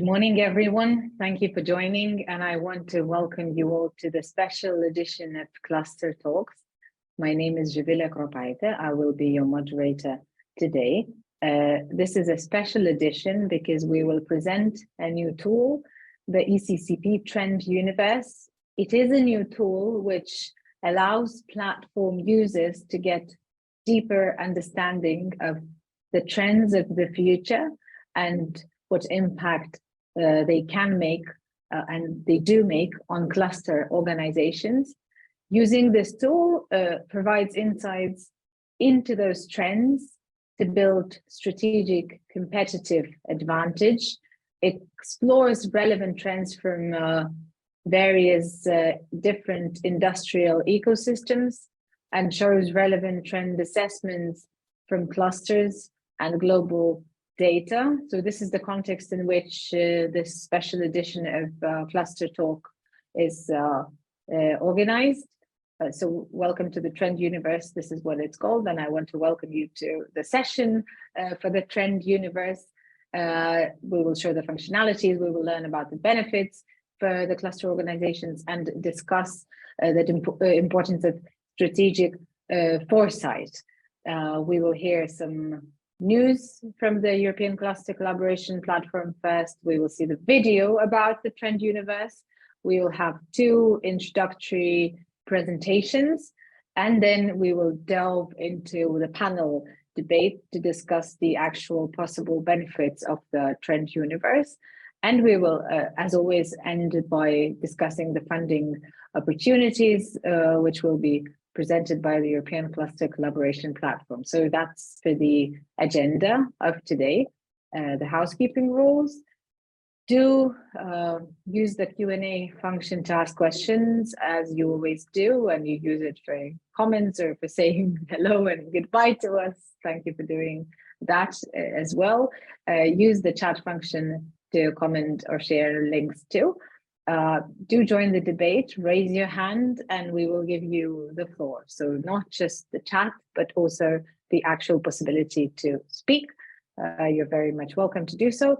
Good morning, everyone. Thank you for joining, and I want to welcome you all to the special edition of Cluster Talks. My name is Jabila Kropaite. I will be your moderator today. This is a special edition because we will present a new tool, the ECCP Trend Universe. It is a new tool which allows platform users to get deeper understanding of the trends of the future and what impact they can make and they do make on cluster organizations. Using this tool provides insights into those trends to build strategic competitive advantage. It explores relevant trends from various different industrial ecosystems and shows relevant trend assessments from clusters and global data. So this is the context in which this special edition of Cluster Talk is organized. So welcome to the Trend Universe. This is what it's called, and I want to welcome you to the session for the Trend Universe. We will show the functionalities, we will learn about the benefits for the cluster organizations and discuss the importance of strategic foresight. We will hear some news from the European Cluster Collaboration Platform first. We will see the video about the Trend Universe. We will have two introductory presentations, and then we will delve into the panel debate to discuss the actual possible benefits of the Trend Universe. And we will, as always, end by discussing the funding opportunities, which will be presented by the European Cluster Collaboration Platform. So that's for the agenda of today. The housekeeping rules. Do use the Q&A function to ask questions, as you always do, and you use it for comments or for saying hello and goodbye to us. Thank you for doing that as well. Use the chat function to comment or share links too. Do join the debate, raise your hand, and we will give you the floor. So not just the chat, but also the actual possibility to speak. You're very much welcome to do so.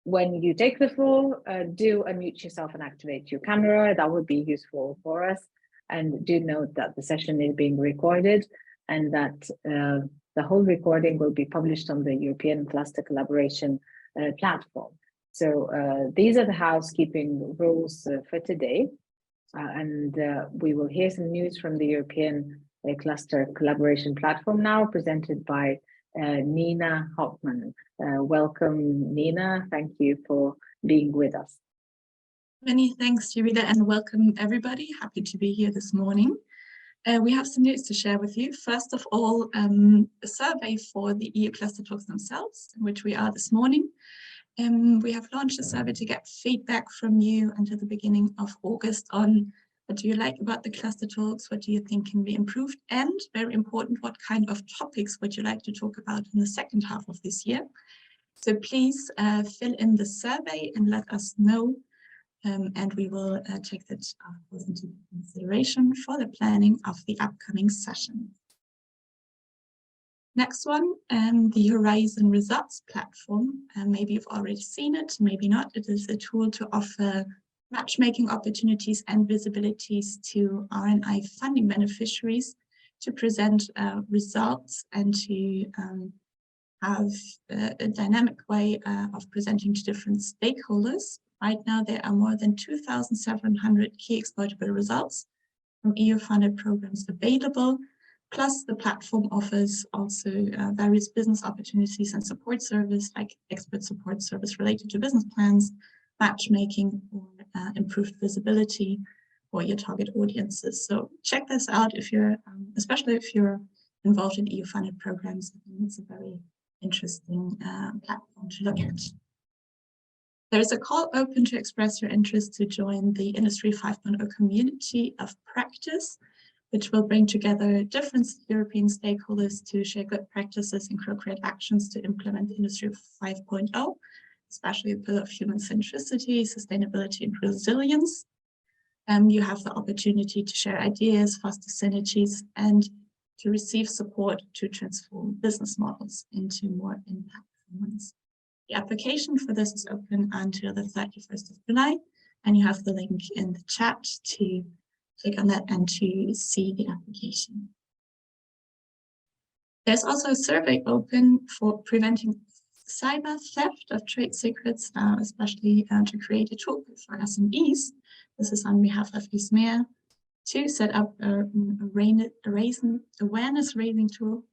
When you take the floor, do unmute yourself and activate your camera. That would be useful for us. And do note that the session is being recorded and that the whole recording will be published on the European Cluster Collaboration Platform. So these are the housekeeping rules for today. And we will hear some news from the European Cluster Collaboration Platform now, presented by Nina Hoffman. Welcome, Nina. Thank you for being with us. Many thanks, Jurida, and welcome everybody. Happy to be here this morning. We have some news to share with you. First of all, a survey for the EU Cluster Talks themselves, in which we are this morning. We have launched a survey to get feedback from you until the beginning of August on what do you like about the Cluster Talks, what do you think can be improved, and very important, what kind of topics would you like to talk about in the second half of this year. So please fill in the survey and let us know, and we will take that into consideration for the planning of the upcoming session. Next one, the Horizon Results Platform. Maybe you've already seen it, maybe not. It is a tool to offer matchmaking opportunities and visibilities to R&I funding beneficiaries to present results and to have a dynamic way of presenting to different stakeholders. Right now, there are more than 2,700 key exploitable results from EU-funded programs available. Plus, the platform offers also various business opportunities and support service, like expert support service related to business plans, matchmaking, or improved visibility for your target audiences. So check this out if you're, especially if you're involved in EU-funded programs. I think it's a very interesting platform to look at. There is a call open to express your interest to join the Industry 5.0 community of practice, which will bring together different European stakeholders to share good practices and co-create actions to implement Industry 5.0, especially the pillar of human centricity, sustainability, and resilience. You have the opportunity to share ideas, foster synergies, and to receive support to transform business models into more impactful ones. The application for this is open until the 31st of July, and you have the link in the chat to click on that and to see the application. There's also a survey open for preventing cyber theft of trade secrets, especially to create a toolkit for SMEs. This is on behalf of ISMEA to set up a awareness-raising tool,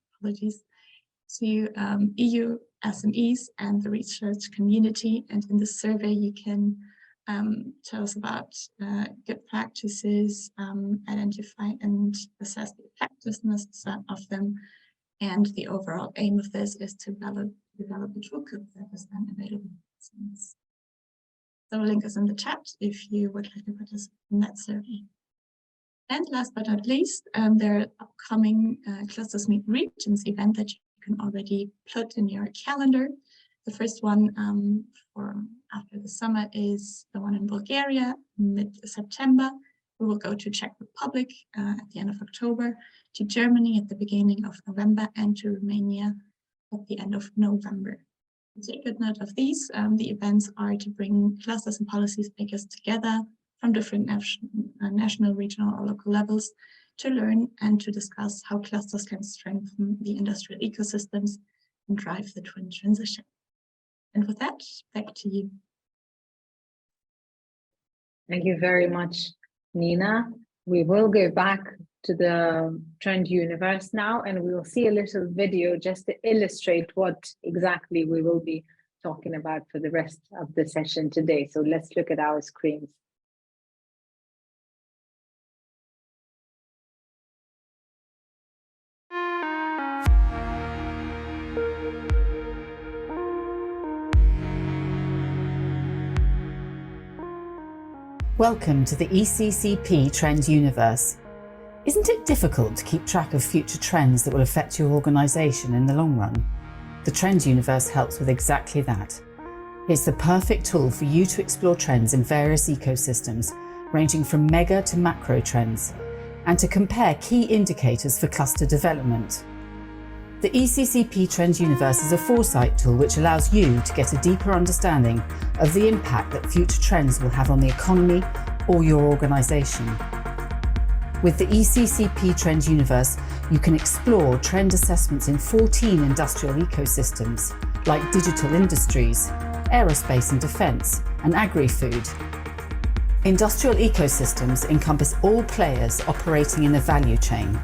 to EU SMEs and the research community. And in this survey, you can tell us about good practices, identify and assess the effectiveness of them. And the overall aim of this is to develop a toolkit that is then available. The link is in the chat if you would like to participate in that survey. And last but not least, there are upcoming Clusters Meet Regions event that you can already put in your calendar. The first one for after the summer is the one in Bulgaria, mid-September. We will go to Czech Republic at the end of October, to Germany at the beginning of November, and to Romania at the end of November. Take good note of these. The events are to bring clusters and policy makers together from different national, regional, or local levels to learn and to discuss how clusters can strengthen the industrial ecosystems and drive the twin transition. And with that, back to you. Thank you very much, Nina. We will go back to the Trend Universe now, and we will see a little video just to illustrate what exactly we will be talking about for the rest of the session today. So let's look at our screens. Welcome to the ECCP Trend Universe. Isn't it difficult to keep track of future trends that will affect your organisation in the long run? The Trend Universe helps with exactly that. It's the perfect tool for you to explore trends in various ecosystems, ranging from mega to macro trends, and to compare key indicators for cluster development. The ECCP Trend Universe is a foresight tool which allows you to get a deeper understanding of the impact that future trends will have on the economy or your organisation. With the ECCP Trend Universe, you can explore trend assessments in 14 industrial ecosystems, like digital industries, aerospace and defence, and agri-food. Industrial ecosystems encompass all players operating in the value chain,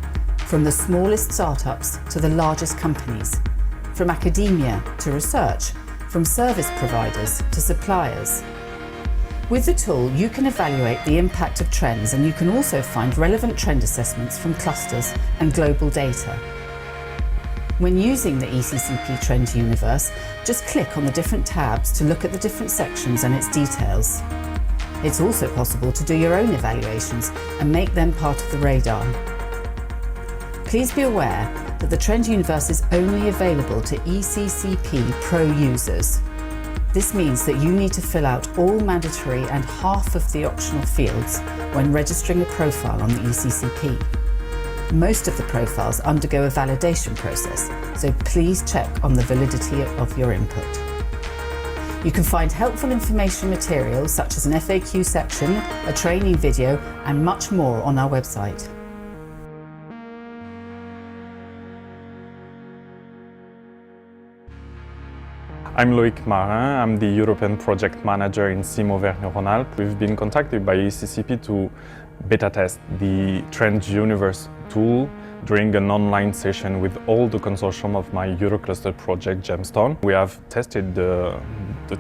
from the smallest startups to the largest companies, from academia to research, from service providers to suppliers. With the tool, you can evaluate the impact of trends, and you can also find relevant trend assessments from clusters and global data. When using the ECCP Trend Universe, just click on the different tabs to look at the different sections and its details. It's also possible to do your own evaluations and make them part of the radar. Please be aware that the Trend Universe is only available to ECCP Pro users. This means that you need to fill out all mandatory and half of the optional fields when registering a profile on the ECCP. Most of the profiles undergo a validation process, so please check on the validity of your input. You can find helpful information materials such as an FAQ section, a training video, and much more on our website. I'm Loïc Marin, I'm the European Project Manager in CIM Auvergne-Rhône-Alpes. We've been contacted by ECCP to beta test the Trend Universe tool during an online session with all the consortium of my Eurocluster project, Gemstone. We have tested the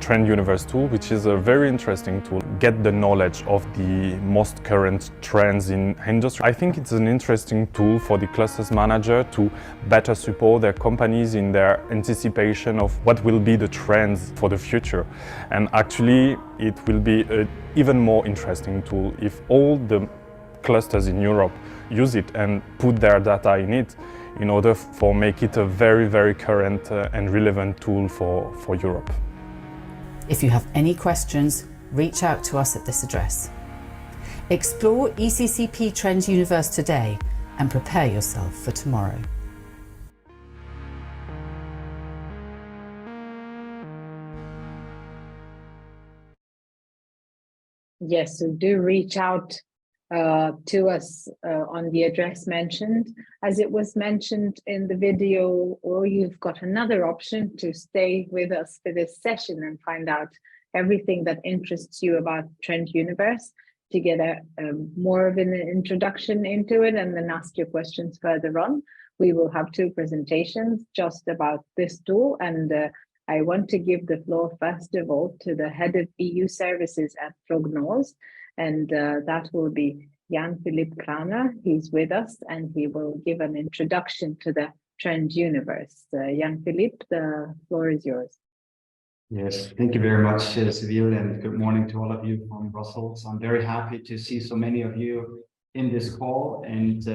Trend Universe tool, which is a very interesting tool. Get the knowledge of the most current trends in industry. I think it's an interesting tool for the clusters manager to better support their companies in their anticipation of what will be the trends for the future. And actually, it will be an even more interesting tool if all the clusters in Europe use it and put their data in it in order for make it a very, very current and relevant tool for Europe. If you have any questions, reach out to us at this address. Explore ECCP Trend Universe today and prepare yourself for tomorrow. Yes, so do reach out to us on the address mentioned. As it was mentioned in the video, or you've got another option to stay with us for this session and find out everything that interests you about Trend Universe, to get a more of an introduction into it and then ask your questions further on. We will have 2 presentations just about this tool, and I want to give the floor first of all to the head of EU services at Prognos, and that will be Jan-Philipp Kramer. He's with us and he will give an introduction to the Trend Universe. Jan-Philipp, the floor is yours. Yes, thank you very much, Seville, and good morning to all of you from Brussels. I'm very happy to see so many of you in this call, and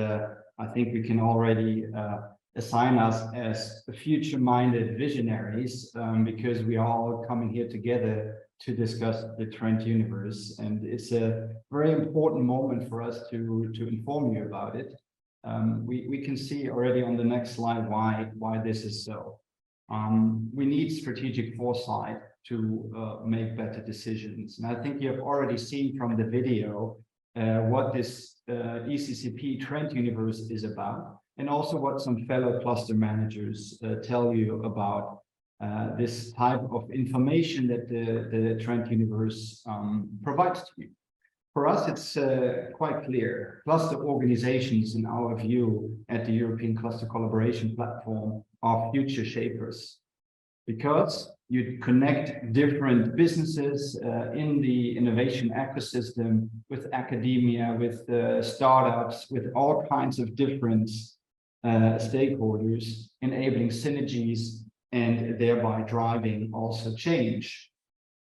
I think we can already assign us as future-minded visionaries because we are all coming here together to discuss the Trend Universe, and it's a very important moment for us to inform you about it. We can see already on the next slide why this is so. We need strategic foresight to make better decisions. And I think you have already seen from the video what this ECCP Trend Universe is about, and also what some fellow cluster managers tell you about this type of information that the Trend Universe provides to you. For us, it's quite clear. Cluster organizations, in our view, at the European Cluster Collaboration Platform, are future shapers, because you connect different businesses in the innovation ecosystem with academia, with startups, with all kinds of different stakeholders, enabling synergies and thereby driving also change.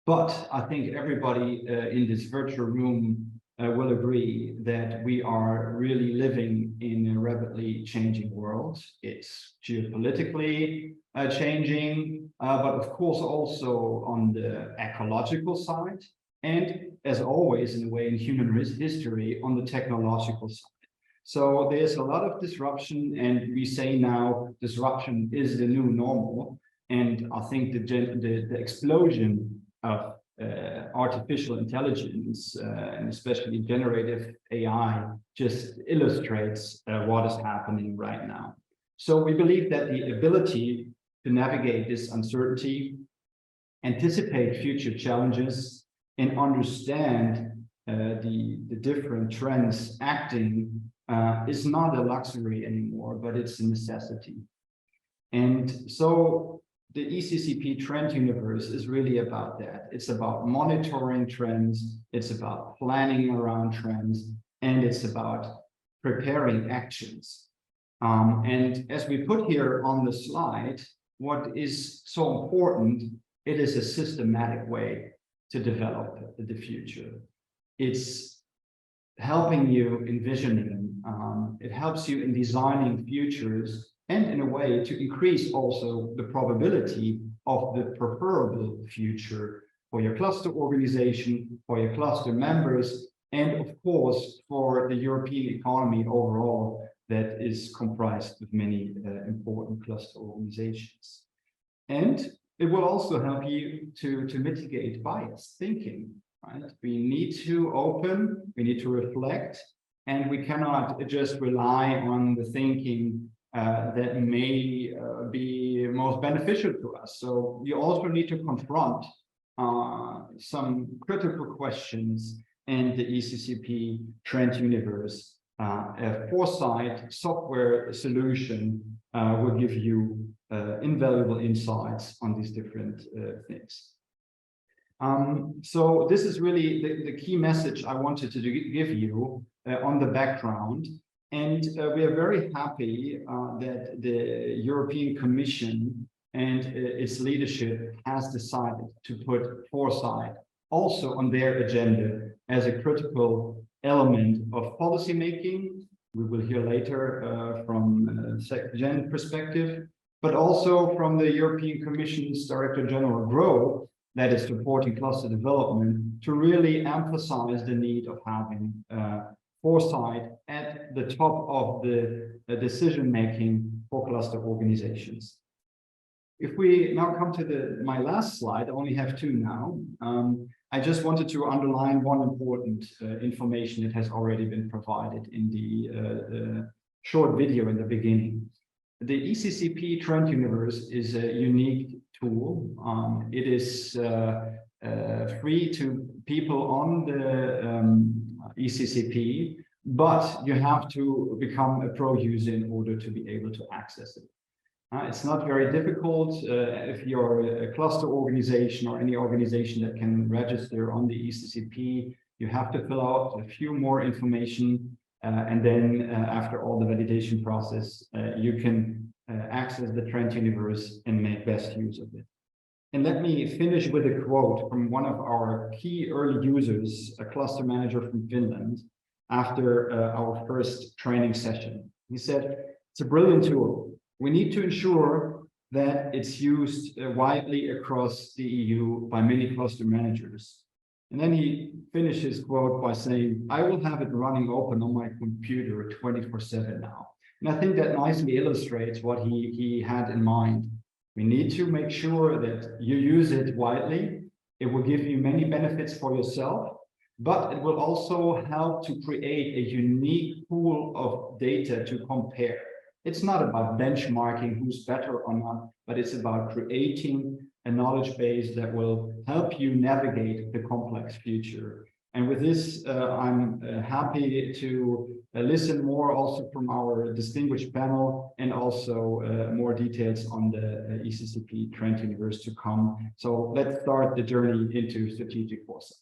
But I think everybody in this virtual room will agree that we are really living in a rapidly changing world. It's geopolitically changing, but of course also on the ecological side, and as always in a way in human history, on the technological side. So there's a lot of disruption, and we say now disruption is the new normal. And I think the explosion of artificial intelligence, and especially generative AI, just illustrates what is happening right now. So we believe that the ability to navigate this uncertainty, anticipate future challenges, and understand the different trends acting is not a luxury anymore, but it's a necessity. And so the ECCP Trend Universe is really about that. It's about monitoring trends, it's about planning around trends, and it's about preparing actions. And as we put here on the slide, what is so important, it is a systematic way to develop the future. It's helping you envisioning, it helps you in designing futures, and in a way to increase also the probability of the preferable future for your cluster organization, for your cluster members, and of course for the European economy overall that is comprised of many important cluster organizations. And it will also help you to mitigate bias thinking, right? We need to open, we need to reflect, and we cannot just rely on the thinking that may be most beneficial to us. So you also need to confront some critical questions, and the ECCP Trend Universe, a foresight software solution will give you invaluable insights on these different things. So this is really the key message I wanted to give you on the background. And we are very happy that the European Commission and its leadership has decided to put foresight also on their agenda as a critical element of policy making. We will hear later from Jen perspective, but also from the European Commission's Director General Grow, that is supporting cluster development, to really emphasize the need of having foresight at the top of the decision-making for cluster organizations. If we now come to my last slide, I only have two now. I just wanted to underline one important information that has already been provided in the short video in the beginning. The ECCP Trend Universe is a unique tool. It is free to people on the ECCP, but you have to become a pro user in order to be able to access it. It's not very difficult if you're a cluster organization or any organization that can register on the ECCP. You have to fill out a few more information, and then after all the validation process, you can access the Trend Universe and make best use of it. And let me finish with a quote from one of our key early users, a cluster manager from Finland, after our first training session. He said, "It's a brilliant tool. We need to ensure that it's used widely across the EU by many cluster managers." And then he finished his quote by saying, "I will have it running open on my computer 24/7 now." And I think that nicely illustrates what he had in mind. We need to make sure that you use it widely. It will give you many benefits for yourself, but it will also help to create a unique pool of data to compare. It's not about benchmarking who's better or not, but it's about creating a knowledge base that will help you navigate the complex future. And with this, I'm happy to listen more also from our distinguished panel, and also more details on the ECCP Trend Universe to come. So let's start the journey into strategic foresight.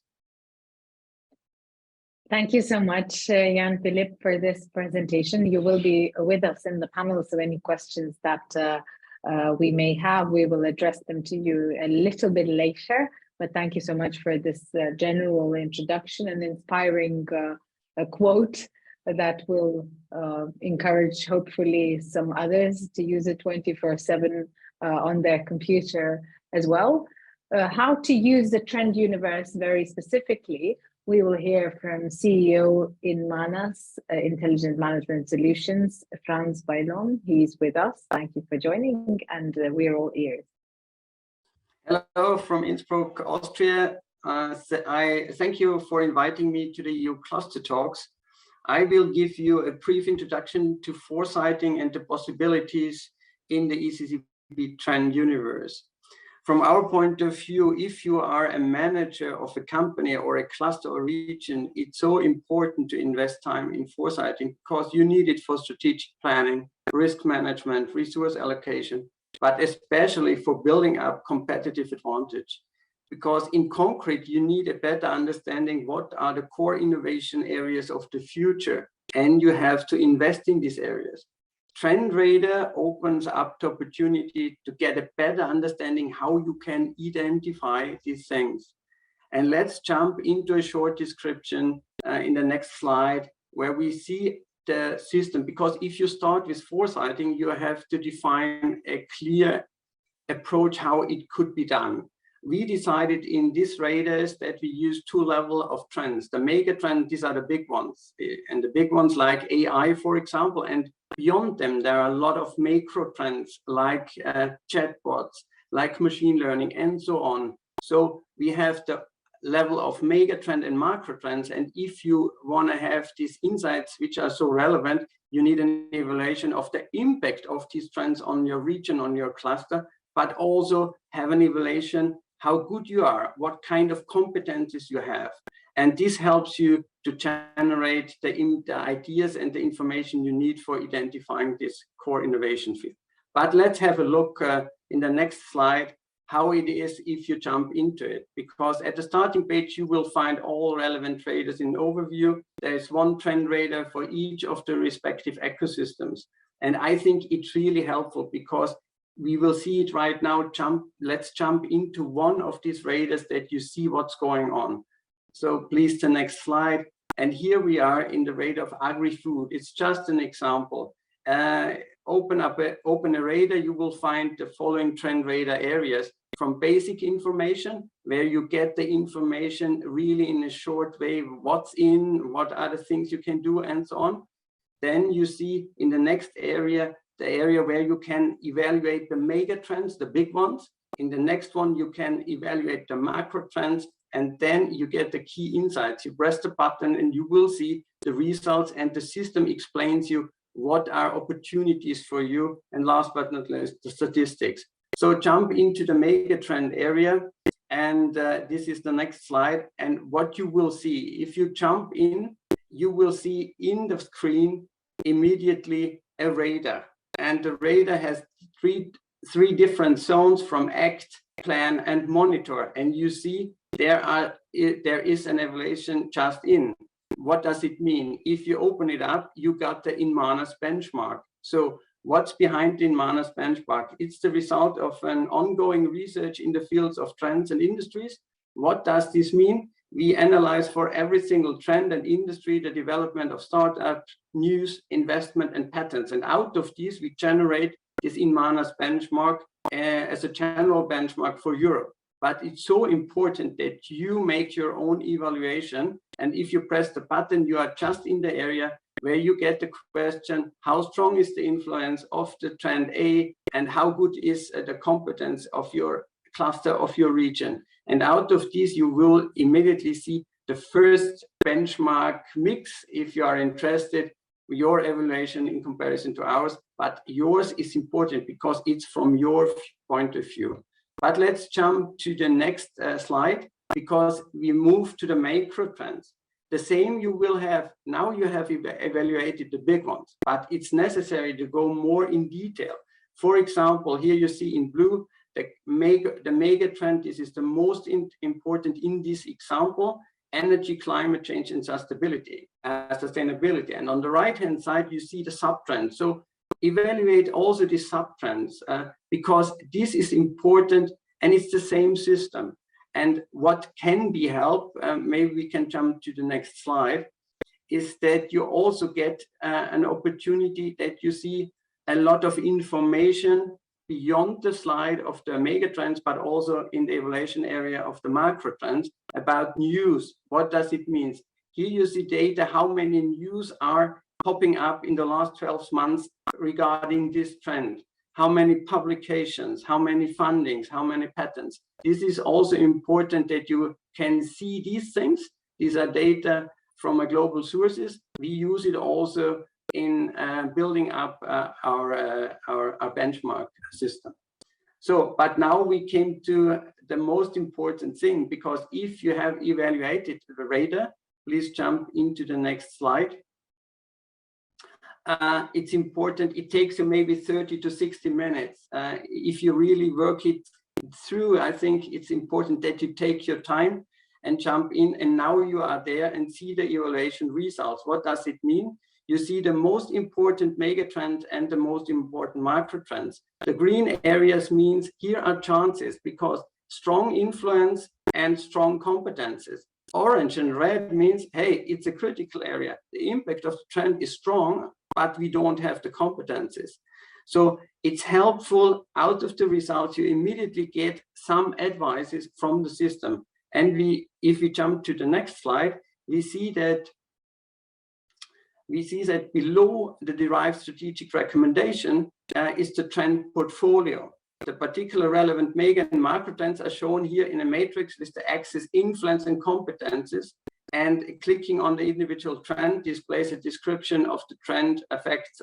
Thank you so much, Jan Philipp, for this presentation. You will be with us in the panel, so any questions that we may have, we will address them to you a little bit later. But thank you so much for this general introduction and inspiring a quote that will encourage, hopefully, some others to use it 24/7 on their computer as well. How to use the Trend Universe very specifically, we will hear from CEO in Manas Intelligent Management Solutions, Franz Bailon. He's with us. Thank you for joining, and we're all ears. Hello from Innsbruck, Austria. I thank you for inviting me to the EU Cluster Talks. I will give you a brief introduction to foresighting and the possibilities in the ECCP Trend Universe. From our point of view, if you are a manager of a company or a cluster or region, it's so important to invest time in foresighting because you need it for strategic planning, risk management, resource allocation, but especially for building up competitive advantage. Because in concrete, you need a better understanding what are the core innovation areas of the future, and you have to invest in these areas. Trend Radar opens up the opportunity to get a better understanding how you can identify these things. And let's jump into a short description in the next slide, where we see the system. Because if you start with foresighting, you have to define a clear approach how it could be done. We decided in these radars that we use two levels of trends. The mega trend, these are the big ones. And the big ones like AI, for example, and beyond them, there are a lot of macro trends like chatbots, like machine learning, and so on. So we have the level of mega trend and macro trends. And if you want to have these insights, which are so relevant, you need an evaluation of the impact of these trends on your region, on your cluster, but also have an evaluation how good you are, what kind of competencies you have. And this helps you to generate the ideas and the information you need for identifying this core innovation field. But let's have a look in the next slide how it is if you jump into it. Because at the starting page, you will find all relevant traders in overview. There is one trend radar for each of the respective ecosystems. And I think it's really helpful because we will see it right now. Let's jump into one of these radars that you see what's going on. So please, the next slide. And here we are in the radar of agri-food. It's just an example. Open a radar, you will find the following trend radar areas, from basic information, where you get the information really in a short way, what's in, what are the things you can do, and so on. Then you see in the next area, the area where you can evaluate the mega trends, the big ones. In the next one, you can evaluate the macro trends. and then you get the key insights. You press the button and you will see the results, and the system explains you what are opportunities for you, and last but not least, the statistics. So jump into the megatrend area, and this is the next slide. And what you will see, if you jump in, you will see in the screen immediately a radar, and the radar has three different zones from act, plan, and monitor. And you see there is an evaluation just in. What does it mean? If you open it up, you got the Inmanas benchmark. So what's behind the Inmanas benchmark? It's the result of an ongoing research in the fields of trends and industries. What does this mean? We analyze for every single trend and industry the development of startups, news, investment, and patterns. And out of these, we generate this Inmanas benchmark as a general benchmark for Europe. But it's so important that you make your own evaluation. And if you press the button, you are just in the area where you get the question, how strong is the influence of the trend A, and how good is the competence of your cluster, of your region. And out of this, you will immediately see the first benchmark mix, if you are interested, your evaluation in comparison to ours. But yours is important because it's from your point of view. But let's jump to the next slide, because we move to the macro trends. The same you will have, now you have evaluated the big ones, but it's necessary to go more in detail. For example, here you see in blue, the mega trend. This is the most important in this example: energy, climate change, and sustainability. And on the right-hand side, you see the sub-trends. So evaluate also the sub-trends because this is important, and it's the same system. And what can be helped, maybe we can jump to the next slide, is that you also get an opportunity that you see a lot of information beyond the slide of the mega trends, but also in the evaluation area of the macro trends about news. What does it mean? Here you see data, how many news are popping up in the last 12 months regarding this trend. How many publications, how many fundings, how many patents. This is also important that you can see these things. These are data from a global sources. We use it also in building up our benchmark system. So, but now we came to the most important thing, because if you have evaluated the radar, please jump into the next slide. It's important, it takes you maybe 30 to 60 minutes. If you really work it through, I think it's important that you take your time and jump in, and now you are there and see the evaluation results. What does it mean? You see the most important mega trends and the most important macro trends. The green areas means here are chances, because strong influence and strong competences. Orange and red means, hey, it's a critical area. The impact of the trend is strong, but we don't have the competencies. So it's helpful. Out of the results, you immediately get some advices from the system. And if we jump to the next slide, we see that below the derived strategic recommendation is the trend portfolio. The particular relevant mega and macro trends are shown here in a matrix with the axis influence and competences. And clicking on the individual trend displays a description of the trend effects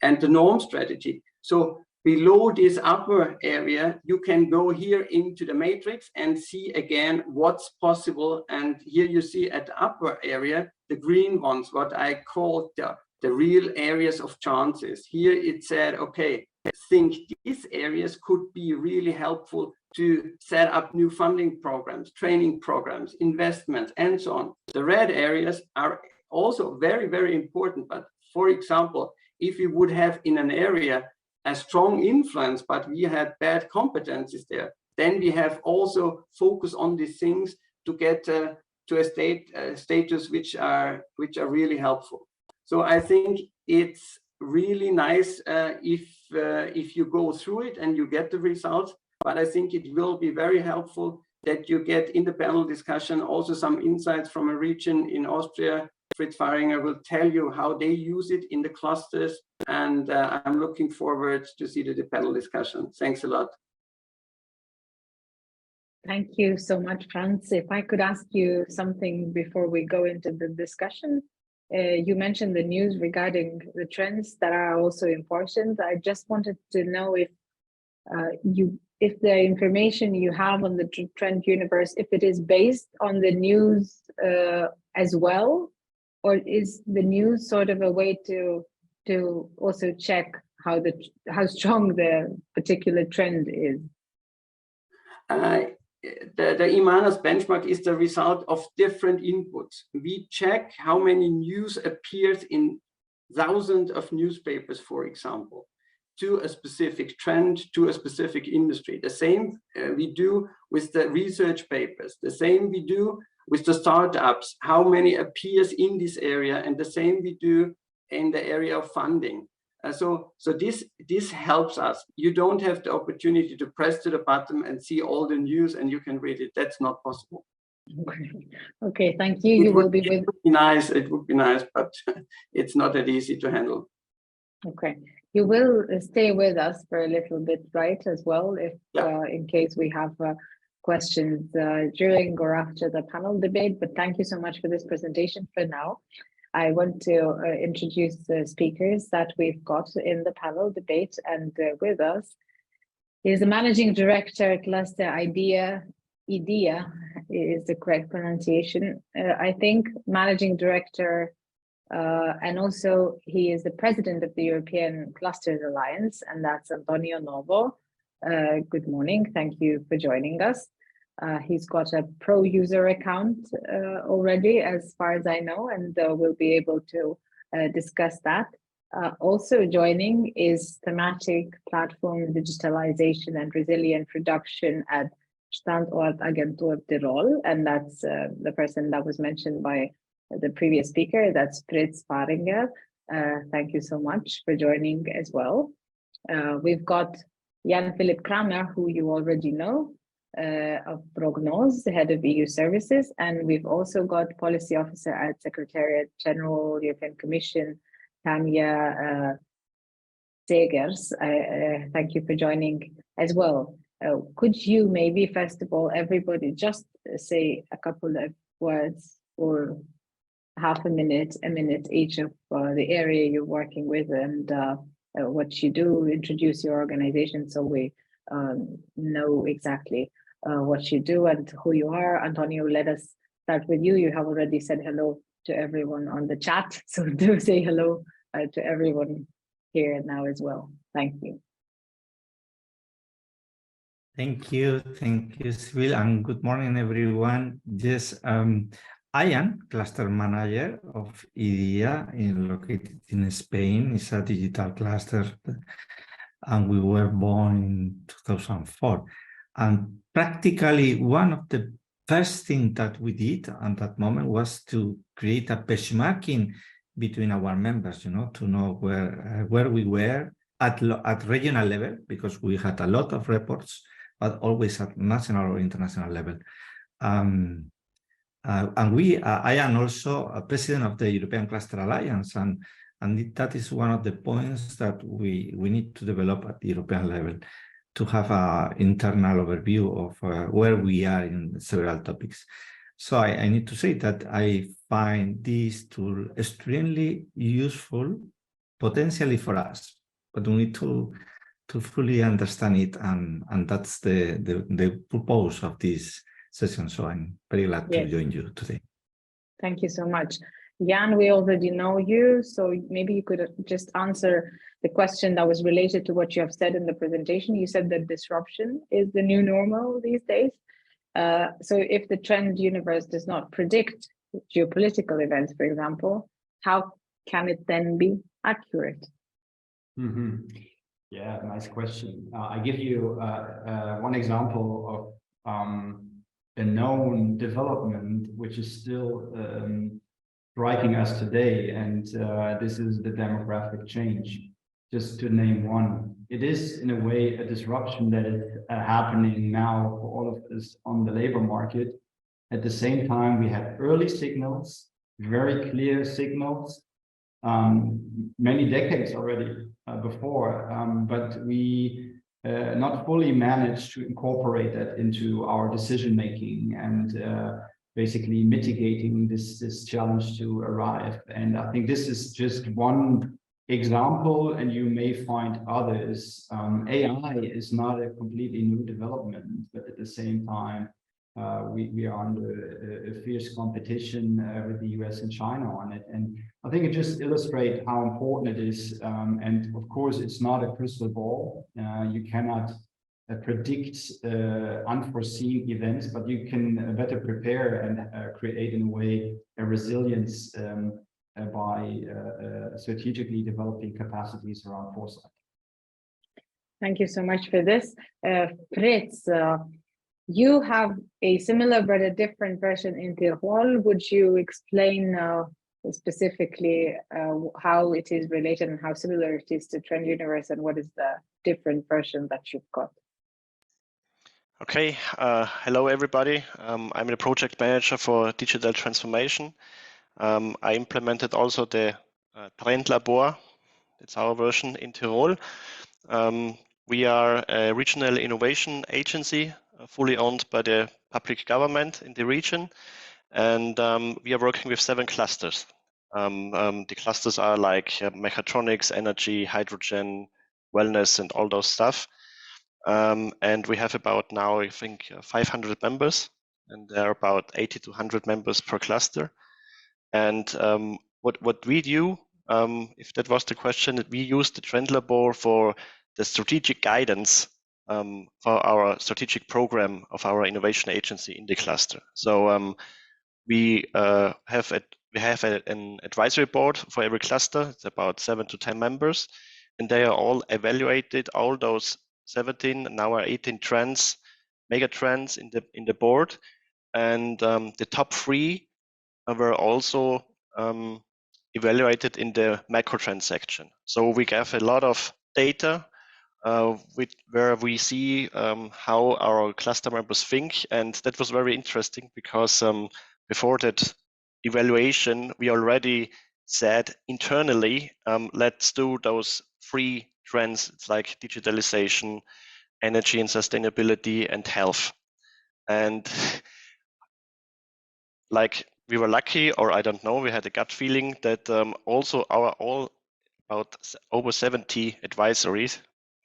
and the norm strategy. So below this upper area, you can go here into the matrix and see again what's possible. And here you see at the upper area, the green ones, what I call the real areas of chances. Here it said, okay, I think these areas could be really helpful to set up new funding programs, training programs, investments, and so on. The red areas are also very, very important. But for example, if we would have in an area a strong influence, but we had bad competencies there, then we have also focus on these things to get to a status which are really helpful. So I think it's really nice if you go through it and you get the results. But I think it will be very helpful that you get in the panel discussion also some insights from a region in Austria. Fritz Fahringer will tell you how they use it in the clusters. And I'm looking forward to see the panel discussion. Thanks a lot. Thank you so much, Franz. If I could ask you something before we go into the discussion. You mentioned the news regarding the trends that are also important. I just wanted to know if if the information you have on the Trend Universe, if it is based on the news as well, or is the news sort of a way to also check how strong the particular trend is? The IMANAS benchmark is the result of different inputs. We check how many news appears in thousands of newspapers, for example, to a specific trend, to a specific industry. The same we do with the research papers. The same we do with the startups, how many appears in this area, and the same we do in the area of funding. So this helps us. You don't have the opportunity to press to the button and see all the news and you can read it. That's not possible. Okay, thank you. It would be nice. It would be nice, but it's not that easy to handle. Okay, you will stay with us for a little bit, right, as well, if in case we have questions during or after the panel debate. But thank you so much for this presentation for now. I want to introduce the speakers that we've got in the panel debate, and with us is the Managing Director, Cluster IDEA is the correct pronunciation. I think Managing Director, and also he is the President of the European Clusters Alliance, and that's Antonio Novo. Good morning, thank you for joining us. He's got a pro user account already, as far as I know, and we'll be able to discuss that. Also joining is thematic platform digitalization and resilient production at Standortagentur Tirol, and that's the person that was mentioned by the previous speaker, that's Fritz Faringer. Thank you so much for joining as well. We've got Jan-Philipp Kramer, who you already know, of Prognose, the head of EU services, and we've also got policy officer at Secretariat General European Commission, Tanja Segers. Thank you for joining as well. Could you maybe, first of all, everybody just say a couple of words or half a minute each of the area you're working with and what you do, introduce your organization so we know exactly what you do and who you are. Antonio, let us start with you. You have already said hello to everyone on the chat, so do say hello to everyone here now as well. Thank you. Thank you, Sybil, and good morning, everyone. Yes, I am cluster manager of IDEA, located in Spain. It's a digital cluster, and we were born in 2004. And practically one of the first things that we did at that moment was to create a benchmarking between our members, to know where we were at regional level, because we had a lot of reports, but always at national or international level. And I am also a president of the European Cluster Alliance, and that is one of the points that we need to develop at the European level, to have an internal overview of where we are in several topics. So I need to say that I find this tool extremely useful, potentially for us, but we need to fully understand it, and that's the purpose of this session. So I'm very glad to join you today. Thank you so much. Jan, we already know you, so maybe you could just answer the question that was related to what you have said in the presentation. You said that disruption is the new normal these days. So if the trend universe does not predict geopolitical events, for example, how can it then be accurate? Yeah, nice question. I give you one example of a known development which is still striking us today, and this is the demographic change. Just to name one, it is in a way a disruption that is happening now for all of us on the labor market. At the same time, we have early signals, very clear signals, many decades already before, but we not fully managed to incorporate that into our decision making and basically mitigating this challenge to arrive. And I think this is just one example, and you may find others. AI is not a completely new development, but at the same time, we are under a fierce competition with the US and China on it. And I think it just illustrates how important it is. And of course, it's not a crystal ball. You cannot predict unforeseen events, but you can better prepare and create in a way a resilience by strategically developing capacities around foresight. Thank you so much for this. Fritz, you have a similar but a different version in Tirol. Would you explain specifically how it is related and how similar it is to Trend Universe, and what is the different version that you've got? Okay, hello everybody. I'm the project manager for digital transformation. I implemented also the Trend Labor. It's our version in Tirol. We are a regional innovation agency, fully owned by the public government in the region, and we are working with 7 clusters. The clusters are like mechatronics, energy, hydrogen, wellness, and all those stuff. And we have about now, I think, 500 members, and there are about 80 to 100 members per cluster. And what we do, if that was the question, we use the Trend Labor for the strategic guidance for our strategic program of our innovation agency in the cluster. So we have an advisory board for every cluster. It's about 7 to 10 members, and they are all evaluated, all those 17, now are 18 trends, mega trends in the board, and the top 3 were also evaluated in the macro trend section. So we have a lot of data where we see how our cluster members think, and that was very interesting because before that evaluation, we already said internally, let's do those 3 trends. It's like digitalization, energy and sustainability, and health. And like we were lucky, or I don't know, we had a gut feeling that also about over 70 advisories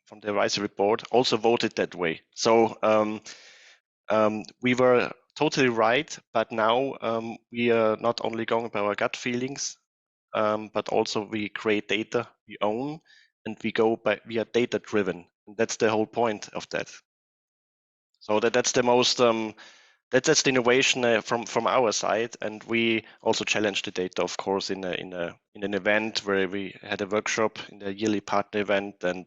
from the advisory board also voted that way. So we were totally right, but now we are not only going by our gut feelings, but also we create data we own, and we are data driven. And that's the whole point of that. So that's the most that's the innovation from our side, and we also challenge the data, of course, in an event where we had a workshop in the yearly partner event, and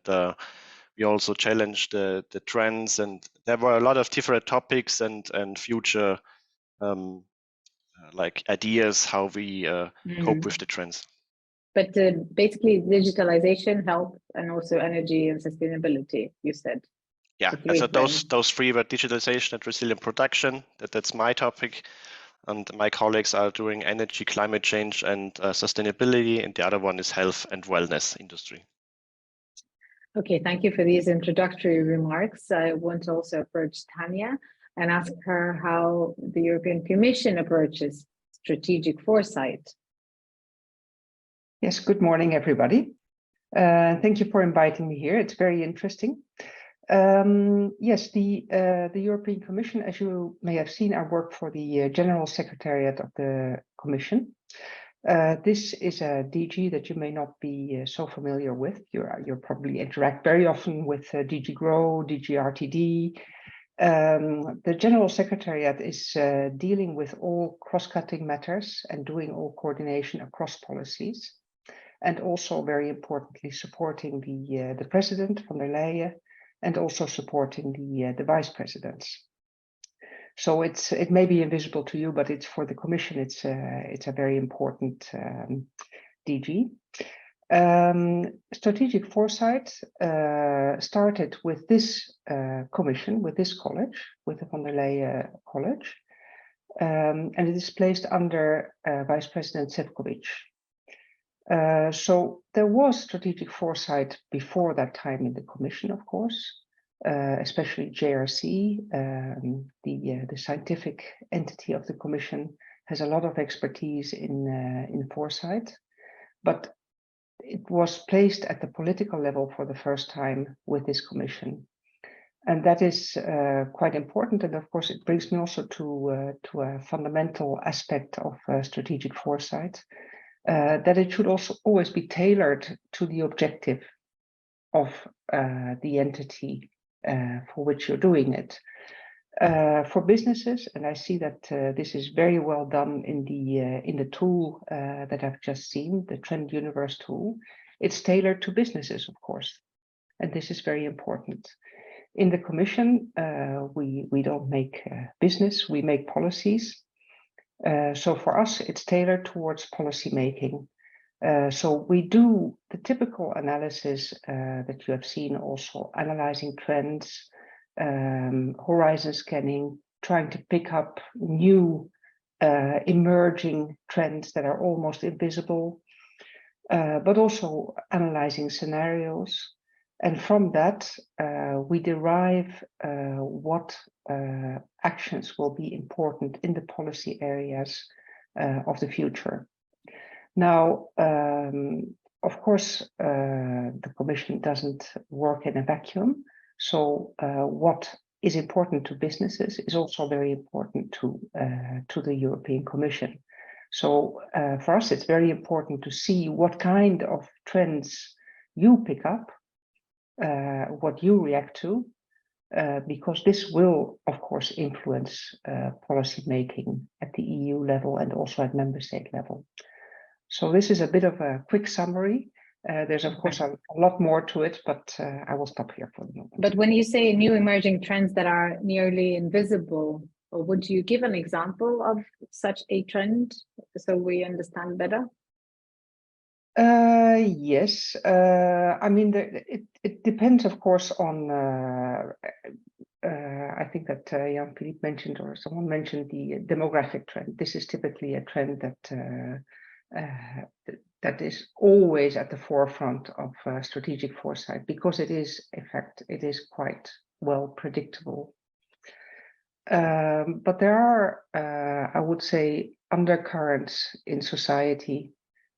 we also challenged the trends, and there were a lot of different topics and future like ideas how we cope with the trends. But basically, digitalization, health, and also energy and sustainability, you said. Yeah, so those 3 were digitalization and resilient production. That's my topic, and my colleagues are doing energy, climate change, and sustainability, and the other one is health and wellness industry. Okay, thank you for these introductory remarks. I want to also approach Tanya and ask her how the European Commission approaches strategic foresight. Yes, good morning, everybody. Thank you for inviting me here. It's very interesting. Yes, the European Commission, as you may have seen, I work for the General Secretariat of the Commission. This is a DG that you may not be so familiar with. You probably interact very often with DG GROW, DG RTD. The General Secretariat is dealing with all cross-cutting matters and doing all coordination across policies, and also very importantly supporting the President von der Leyen, and also supporting the Vice Presidents. So it may be invisible to you, but it's for the Commission. It's a very important DG. Strategic foresight started with this Commission, with this college, with the von der Leyen College, and it is placed under Vice President Šefčovič. So there was strategic foresight before that time in the Commission, of course, especially JRC, the scientific entity of the Commission, has a lot of expertise in foresight, but it was placed at the political level for the first time with this Commission. And that is quite important. And of course, it brings me also to a fundamental aspect of strategic foresight, that it should also always be tailored to the objective of the entity for which you're doing it. For businesses, and I see that this is very well done in the tool that I've just seen, the Trend Universe tool. It's tailored to businesses, of course, and this is very important. In the Commission, we don't make business, we make policies. So for us, it's tailored towards policy making. So we do the typical analysis that you have seen, also analyzing trends, horizon scanning, trying to pick up new emerging trends that are almost invisible, but also analyzing scenarios. And from that, we derive what actions will be important in the policy areas of the future. Now, of course, the Commission doesn't work in a vacuum. So what is important to businesses is also very important to the European Commission. So for us, it's very important to see what kind of trends you pick up, what you react to, because this will, of course, influence policy making at the EU level and also at member state level. So this is a bit of a quick summary. There's, of course, a lot more to it, but I will stop here for the moment. But when you say new emerging trends that are nearly invisible, would you give an example of such a trend so we understand better? Yes, I mean, it depends, of course, on, I think that Jan-Philippe mentioned, or someone mentioned, the demographic trend. This is typically a trend that is always at the forefront of strategic foresight, because it is, in fact, it is quite well predictable. But there are, I would say, undercurrents in society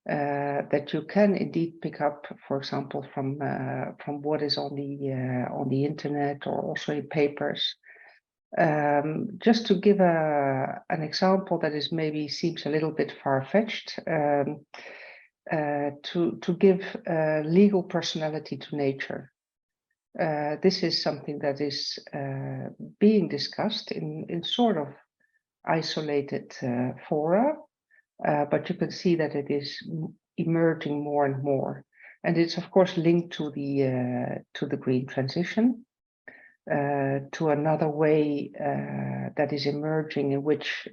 that you can indeed pick up, for example, from what is on the internet or also in papers. Just to give an example that is maybe seems a little bit far-fetched, to give legal personality to nature. This is something that is being discussed in sort of isolated fora. But you can see that it is emerging more and more, and it's of course linked to the green transition, to another way that is emerging in which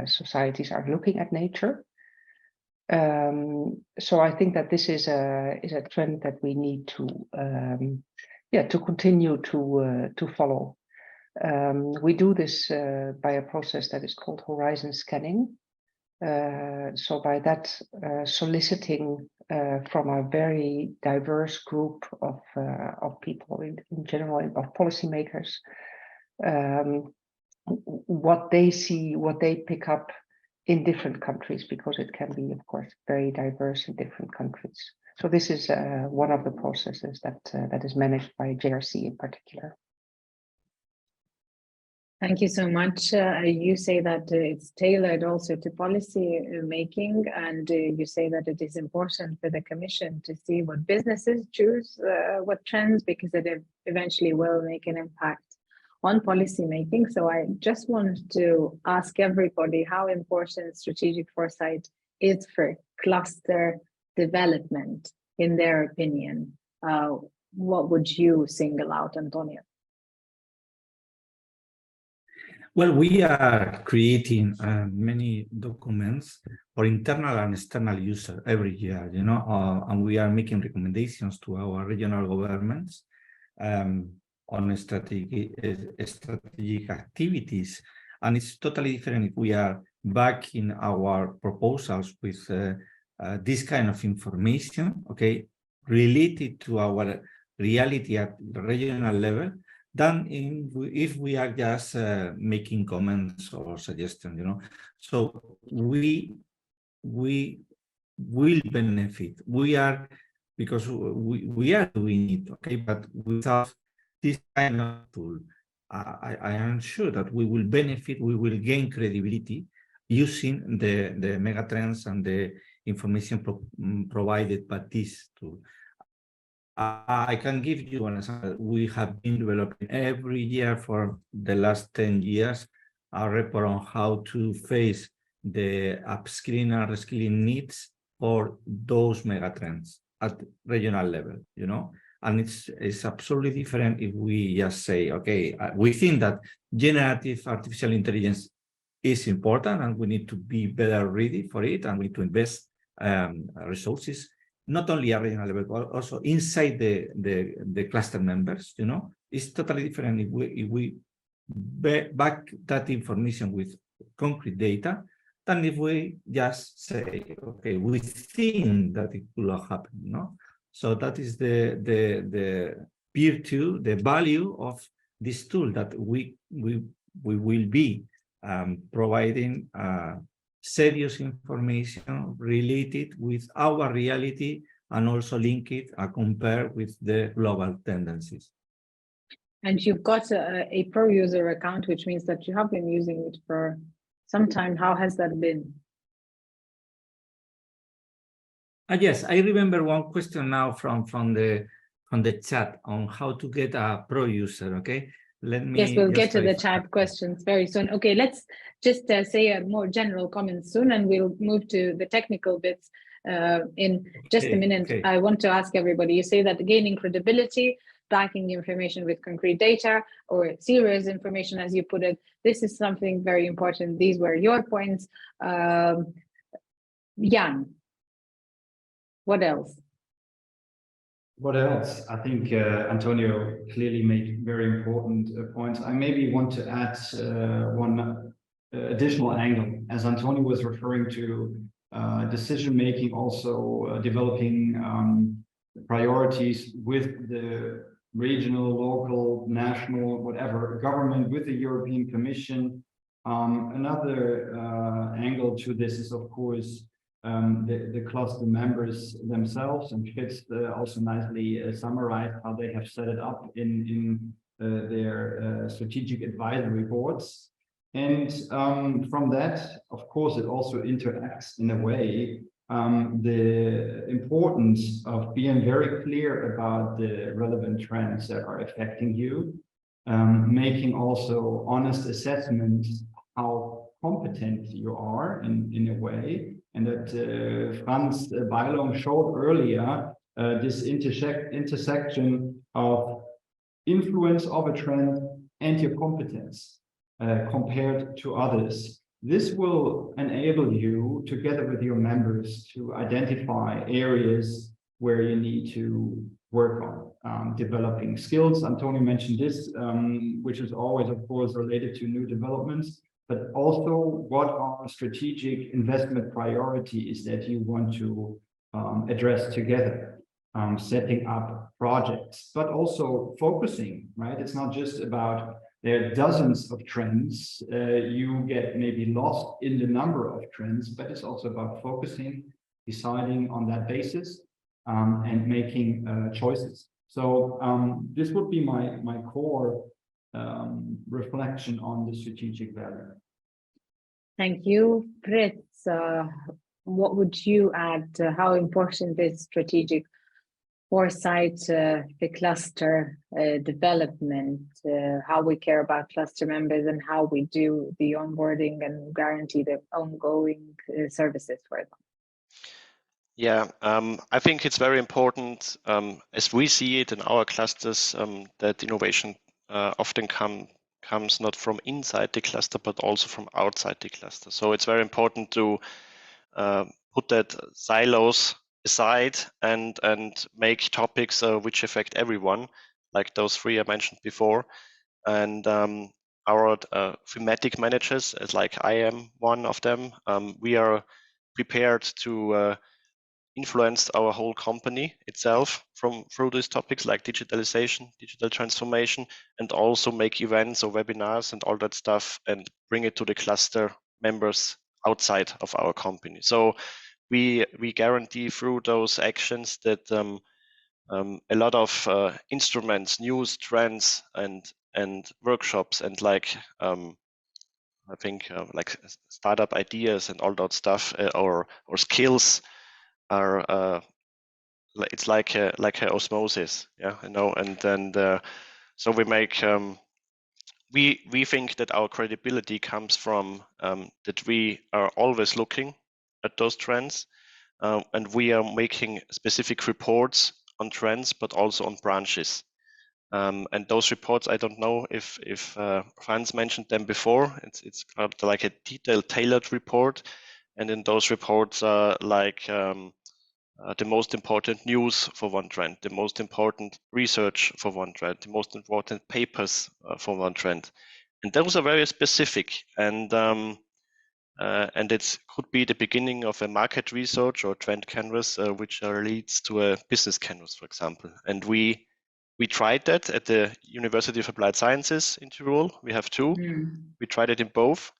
societies are looking at nature. So I think that this is a trend that we need to continue to follow. We do this by a process that is called horizon scanning. So by that, soliciting from a very diverse group of people in general, of policymakers, what they see, what they pick up in different countries, because it can be, of course, very diverse in different countries. So this is one of the processes that is managed by JRC in particular. Thank you so much. You say that it's tailored also to policy making, and you say that it is important for the Commission to see what businesses choose, what trends, because it eventually will make an impact on policy making. So I just want to ask everybody how important strategic foresight is for cluster development, in their opinion. What would you single out, Antonio? Well, we are creating many documents for internal and external users every year, you know, and we are making recommendations to our regional governments on strategic activities. And it's totally different if we are backing our proposals with this kind of information, okay, related to our reality at the regional level, than if we are just making comments or suggestions, you know. So we will benefit. Because we are doing it, okay, but without this kind of tool, I am sure that we will benefit, we will gain credibility using the megatrends and the information provided by this tool. I can give you an example. We have been developing every year for the last 10 years a report on how to face the upskilling and reskilling needs for those megatrends at regional level, you know. And it's absolutely different if we just say, okay, we think that generative artificial intelligence is important and we need to be better ready for it, and we need to invest resources, not only at regional level, but also inside the cluster members, you know. It's totally different if we back that information with concrete data than if we just say, okay, we think that it will happen, no? So that is the virtue, the value of this tool, that we will be providing serious information related with our reality, and also link it and compare with the global tendencies. And you've got a pro user account, which means that you have been using it for some time. How has that been? Yes, I remember one question now from the chat on how to get a pro user. Okay, let me. Yes, we'll get to the chat questions very soon. Okay, let's just say a more general comment soon, and we'll move to the technical bits in just a minute. Okay. I want to ask everybody, you say that gaining credibility, backing the information with concrete data or serious information, as you put it, this is something very important. These were your points. Jan, what else? What else? I think Antonio clearly made very important points. I maybe want to add one additional angle. As Antonio was referring to decision-making, also developing priorities with the regional, local, national, whatever government, with the European Commission. Another angle to this is, of course, the cluster members themselves, and Fritz also nicely summarized how they have set it up in their strategic advisory boards. And from that, of course, it also interacts in a way the importance of being very clear about the relevant trends that are affecting you, making also honest assessments how competent you are in a way, and that Franz Beilung showed earlier, this intersection of influence of a trend and your competence compared to others. This will enable you, together with your members, to identify areas where you need to work on developing skills. Antonio mentioned this, which is always, of course, related to new developments, but also what are strategic investment priorities that you want to address together, setting up projects, but also focusing, right? It's not just about there are dozens of trends, you get maybe lost in the number of trends, but it's also about focusing, deciding on that basis, and making choices. So this would be my core reflection on the strategic value. Thank you, Fritz. What would you add? How important is strategic foresight, the cluster development, how we care about cluster members, and how we do the onboarding and guarantee the ongoing services for them? Yeah, I think it's very important, as we see it in our clusters, that innovation often comes not from inside the cluster, but also from outside the cluster. So it's very important to put that silos aside and make topics which affect everyone, like those three I mentioned before. And our thematic managers, as like I am one of them, we are prepared to influenced our whole company itself through these topics like digitalization, digital transformation, and also make events or webinars and all that stuff and bring it to the cluster members outside of our company. So we guarantee through those actions that a lot of instruments, news, trends, and workshops, and like I think like startup ideas and all that stuff, or skills are it's like a osmosis, yeah, you know, and then so we make we think that our credibility comes from that we are always looking at those trends, and we are making specific reports on trends, but also on branches. And those reports, I don't know if Franz mentioned them before. It's like a detailed, tailored report, and in those reports are like the most important news for one trend, the most important research for one trend, the most important papers for one trend, and those are very specific. And it could be the beginning of a market research or trend canvas, which leads to a business canvas, for example. And we tried that at the University of Applied Sciences in Tyrol. We have two. We tried it in both,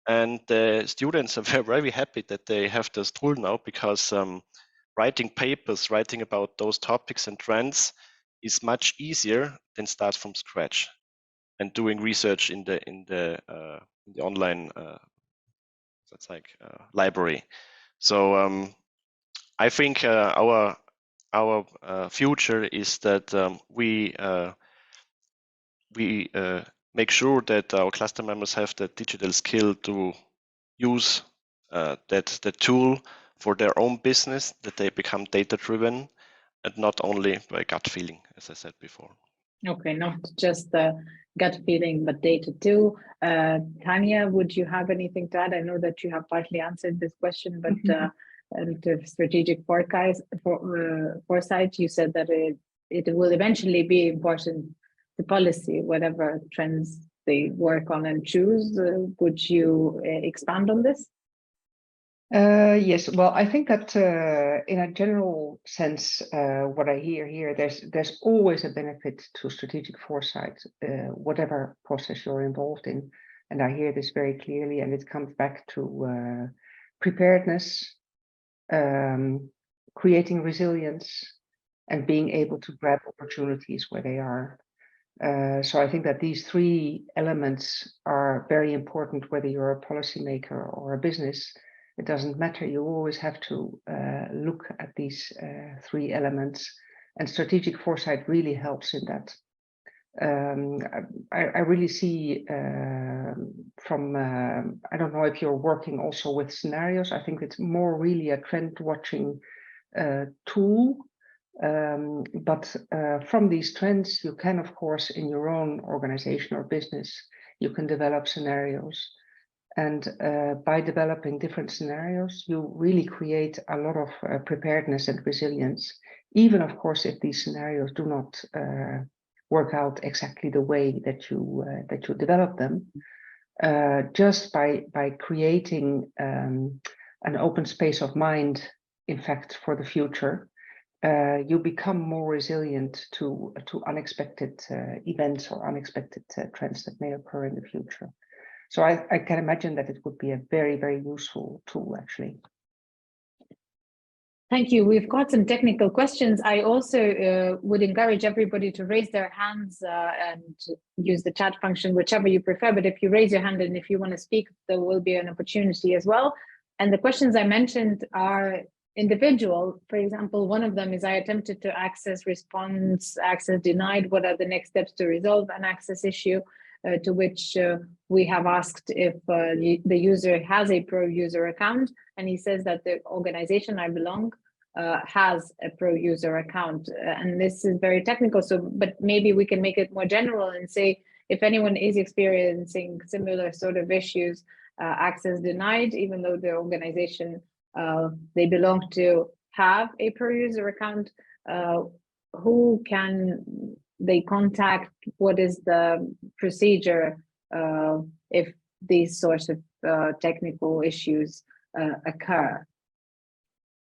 and the students are very happy that they have this tool now, because writing papers, writing about those topics and trends is much easier than start from scratch and doing research in the online that's like library. So I think our future is that we make sure that our cluster members have the digital skill to use that tool for their own business, that they become data driven and not only by gut feeling, as I said before. Okay, not just the gut feeling, but data too. Tanya, would you have anything to add? I know that you have partly answered this question, but to strategic foresight, you said that it will eventually be important to policy, whatever trends they work on and choose. Would you expand on this? Yes, well, I think that in a general sense, what I hear here, there's always a benefit to strategic foresight, whatever process you're involved in. And I hear this very clearly, and it comes back to preparedness, creating resilience, and being able to grab opportunities where they are. So I think that these three elements are very important, whether you're a policymaker or a business. It doesn't matter. You always have to look at these three elements, and strategic foresight really helps in that. I really see from, I don't know if you're working also with scenarios. I think it's more really a trend watching tool. But from these trends, you can, of course, in your own organization or business, you can develop scenarios. And by developing different scenarios, you really create a lot of preparedness and resilience, even, of course, if these scenarios do not work out exactly the way that you develop them. Just by creating an open space of mind, in fact, for the future, you become more resilient to unexpected events or unexpected trends that may occur in the future. So I can imagine that it would be a very, very useful tool, actually. Thank you. We've got some technical questions. I also would encourage everybody to raise their hands and use the chat function, whichever you prefer. But if you raise your hand and if you want to speak, there will be an opportunity as well. And the questions I mentioned are individual. For example, one of them is, I attempted to access response, access denied. What are the next steps to resolve an access issue? To which we have asked if the user has a pro user account, and he says that the organization I belong has a pro user account, and this is very technical. So, but maybe we can make it more general and say, if anyone is experiencing similar sort of issues, access denied, even though the organization they belong to have a pro user account, who can they contact? What is the procedure if these sorts of technical issues occur?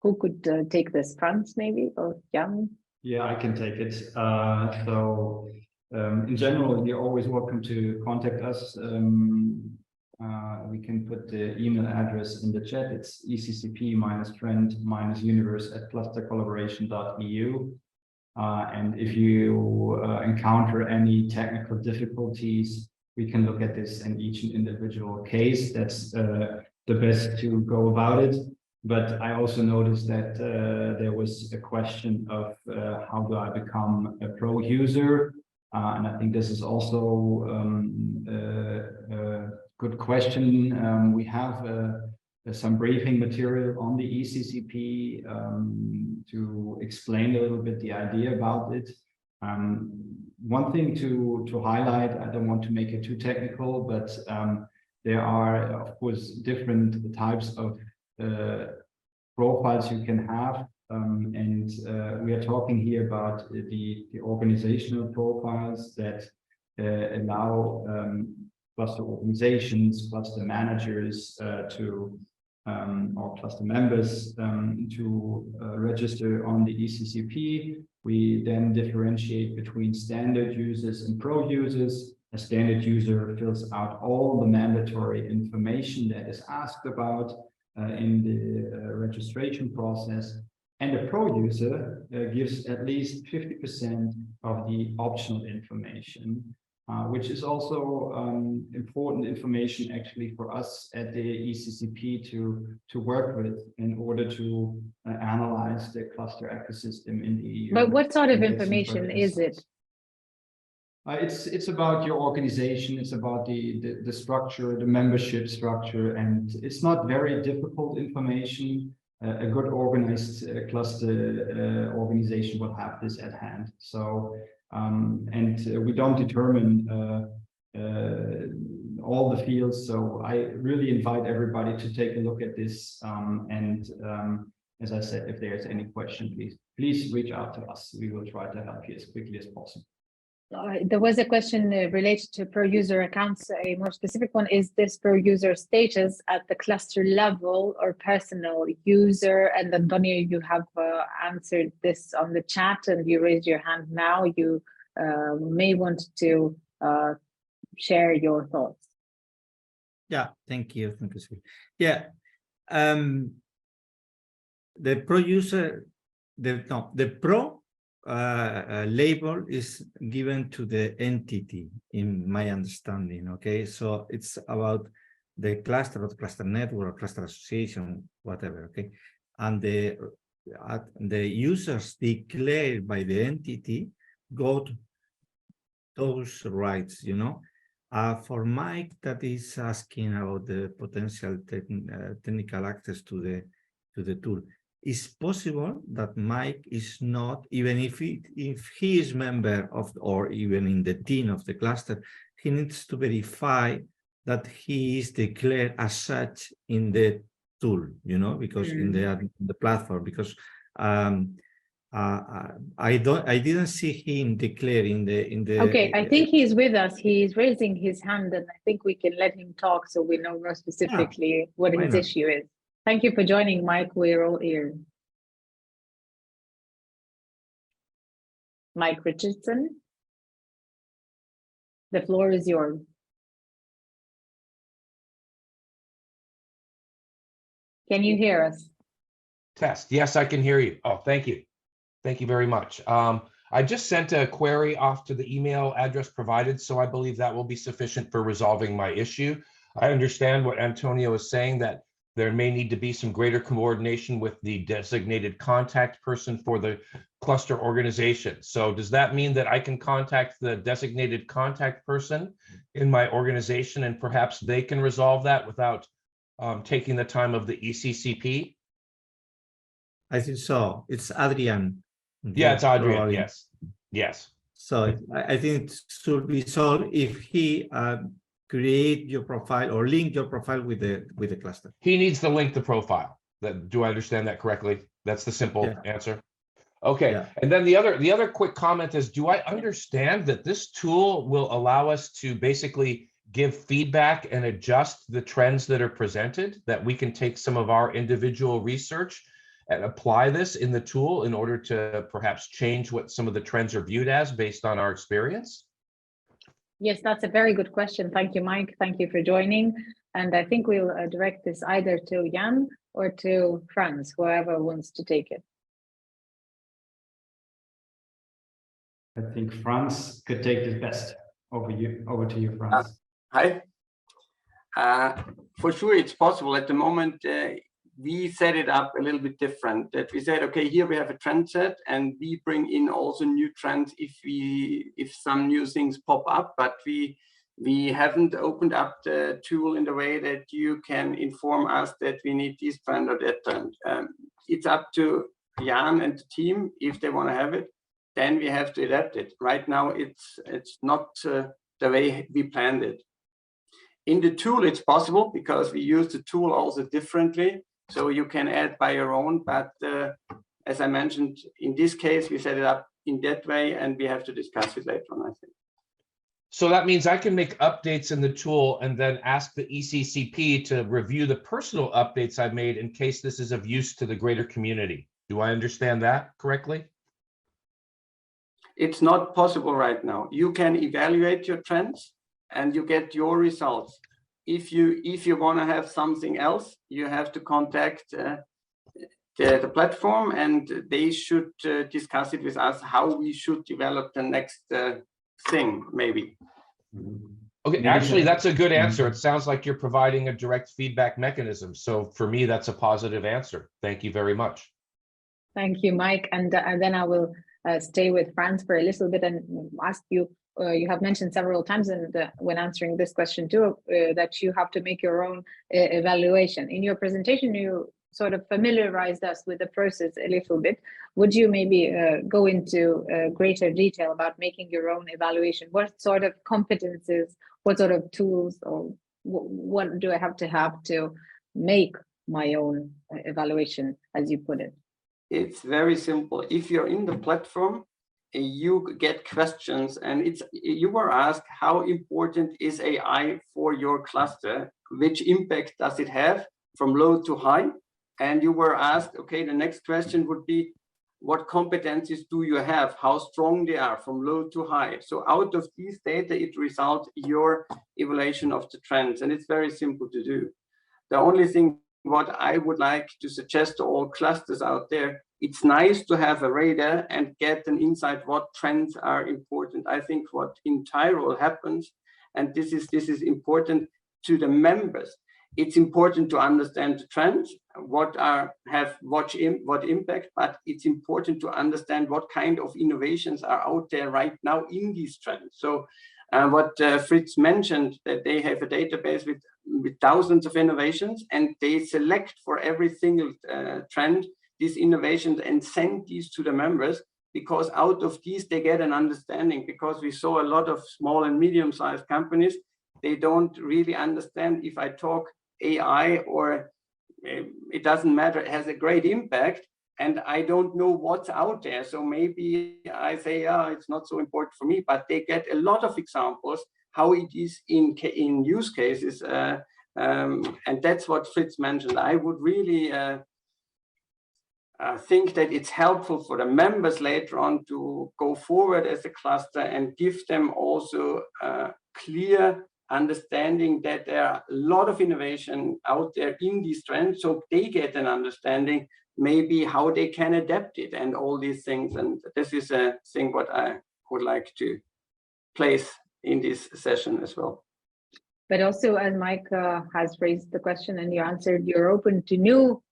Who could take this? Franz, maybe, or Jan? Yeah, I can take it. In general, you're always welcome to contact us. We can put the email address in the chat. It's ECCP-Trend-Universe@clustercollaboration.eu. And if you encounter any technical difficulties, we can look at this in each individual case. That's the best to go about it. But I also noticed that there was a question of how do I become a pro user? And I think this is also a good question. We have some briefing material on the ECCP to explain a little bit the idea about it. One thing to highlight, I don't want to make it too technical, but there are, of course, different types of profiles you can have. We are talking here about the organizational profiles that allow cluster organizations, cluster managers or cluster members to register on the ECCP. We then differentiate between standard users and pro users. A standard user fills out all the mandatory information that is asked about in the registration process. And a pro user gives at least 50% of the optional information, which is also important information actually for us at the ECCP to work with in order to analyze the cluster ecosystem in the EU. But what sort of information is it? It's about your organization. It's about the structure, the membership structure, and it's not very difficult information. A good organized cluster organization will have this at hand. So, we don't determine all the fields. So I really invite everybody to take a look at this. As I said, if there's any question, please reach out to us. We will try to help you as quickly as possible. There was a question related to per user accounts. A more specific one, is this per user status at the cluster level or personal user? And Antonio, you have answered this on the chat and you raised your hand now. You may want to share your thoughts. Yeah, thank you. Thank you, Sue. Yeah, the pro user, the pro label is given to the entity, in my understanding. Okay, so it's about the cluster or the cluster network or cluster association, whatever. Okay, and the users declared by the entity got those rights. For Mike, that is asking about the potential technical access to the tool. It's possible that Mike is not, even if he is member of, or even in the team of the cluster, he needs to verify that he is declared as such in the tool, because in the platform, because I didn't see him declare in the. Okay, I think he's with us. He's raising his hand, and I think we can let him talk so we know more specifically what his issue is. Thank you for joining, Mike. We're all ears. Mike Richardson, the floor is yours. Can you hear us? Test. Yes, I can hear you. Oh, thank you. Thank you very much. I just sent a query off to the email address provided, so I believe that will be sufficient for resolving my issue. I understand what Antonio is saying, that there may need to be some greater coordination with the designated contact person for the cluster organization. So does that mean that I can contact the designated contact person in my organization and perhaps they can resolve that without taking the time of the ECCP? I think so. It's Adrian. Yeah, it's Adrian. Yes. Yes. So I think it should be solved if he create your profile or link your profile with the cluster. He needs to link the profile. Do I understand that correctly? That's the simple answer. Okay. Yeah. And then the other quick comment is, do I understand that this tool will allow us to basically give feedback and adjust the trends that are presented, that we can take some of our individual research and apply this in the tool in order to perhaps change what some of the trends are viewed as based on our experience? Yes, that's a very good question. Thank you, Mike. Thank you for joining. And I think we'll direct this either to Jan or to Franz, whoever wants to take it. I think Franz could take this best. Over to you, Franz. Hi. For sure, it's possible. At the moment, we set it up a little bit different. That we said, okay, here we have a trend set, and we bring in also new trends if some new things pop up. But we haven't opened up the tool in the way that you can inform us that we need this trend or that trend. It's up to Jan and the team if they want to have it. Then we have to adapt it. Right now, it's not the way we planned it. In the tool, it's possible because we use the tool also differently. So you can add by your own, but as I mentioned, in this case, we set it up in that way, and we have to discuss it later on, I think. So that means I can make updates in the tool and then ask the ECCP to review the personal updates I've made in case this is of use to the greater community. Do I understand that correctly? It's not possible right now. You can evaluate your trends and you get your results. If you want to have something else, you have to contact the platform, and they should discuss it with us how we should develop the next thing, maybe. Okay, actually, that's a good answer. It sounds like you're providing a direct feedback mechanism. So for me, that's a positive answer. Thank you very much. Thank you, Mike. And then I will stay with Franz for a little bit and ask you, you have mentioned several times when answering this question too, that you have to make your own evaluation. In your presentation, you sort of familiarized us with the process a little bit. Would you maybe go into greater detail about making your own evaluation? What sort of competences, what sort of tools, or what do I have to make my own evaluation, as you put it? It's very simple. If you're in the platform, you get questions, and you were asked how important is AI for your cluster? Which impact does it have from low to high? And you were asked, okay, the next question would be, what competencies do you have? How strong they are from low to high? So out of these data, it results your evaluation of the trends, and it's very simple to do. The only thing what I would like to suggest to all clusters out there, it's nice to have a radar and get an insight what trends are important. I think what in Tyrol happens, and this is important to the members, it's important to understand the trends, what impact, but it's important to understand what kind of innovations are out there right now in these trends. So what Fritz mentioned, that they have a database with thousands of innovations, and they select for every single trend these innovations and send these to the members, because out of these they get an understanding. Because we saw a lot of small and medium-sized companies, they don't really understand if I talk AI or it doesn't matter, it has a great impact, and I don't know what's out there. So maybe I say, yeah, it's not so important for me, but they get a lot of examples how it is in use cases. And that's what Fritz mentioned. I would really think that it's helpful for the members later on to go forward as a cluster and give them also clear understanding that there are a lot of innovation out there in these trends, so they get an understanding maybe how they can adapt it and all these things. And this is a thing what I would like to place in this session as well. But also, as Mike has raised the question and you answered, you're open to new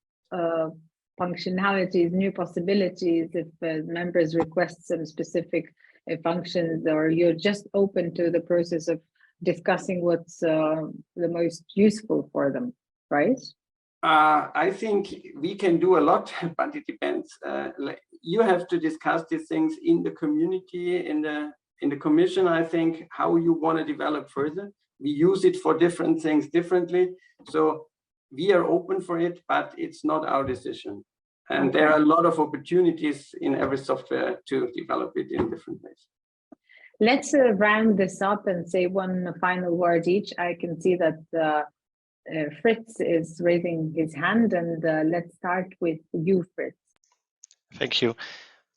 functionalities, new possibilities if members request some specific functions, or you're just open to the process of discussing what's the most useful for them, right? I think we can do a lot, but it depends. You have to discuss these things in the community, in the commission. I think how you want to develop further. We use it for different things differently. So we are open for it, but it's not our decision. And there are a lot of opportunities in every software to develop it in different ways. Let's round this up and say one final word each. I can see that Fritz is raising his hand, and let's start with you, Fritz. Thank you.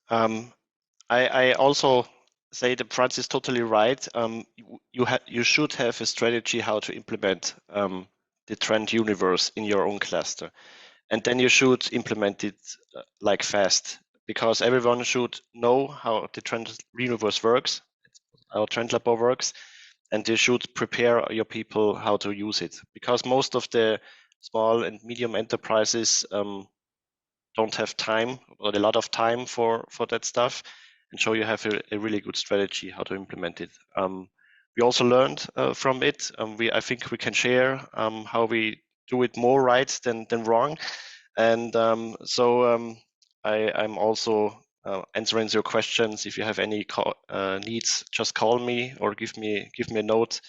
I also say that Franz is totally right. You should have a strategy how to implement the Trend Universe in your own cluster, and then you should implement it like fast, because everyone should know how the Trend Universe works, how Trend Labo works, and you should prepare your people how to use it, because most of the small and medium enterprises don't have time or a lot of time for that stuff, and so you have a really good strategy how to implement it. We also learned from it. I think we can share how we do it more right than wrong, and I'm also answering your questions. If you have any needs, just call me or give me a note,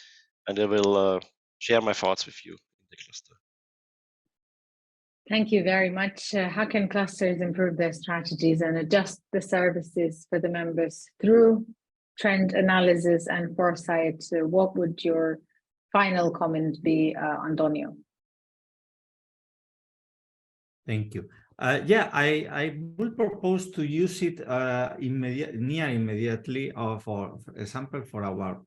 and I will share my thoughts with you in the cluster. Thank you very much. How can clusters improve their strategies and adjust the services for the members through trend analysis and foresight? What would your final comment be, Antonio? Thank you. Yeah, I would propose to use it immediately, for example, for our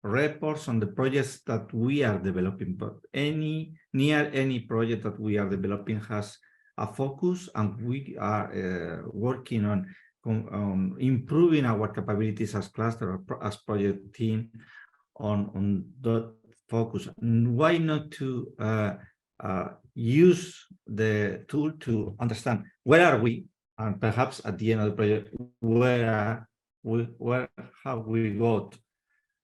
reports on the projects that we are developing. But near any project that we are developing has a focus, and we are working on improving our capabilities as cluster, as project team on that focus. And why not to use the tool to understand where are we, and perhaps at the end of the project, where have we got,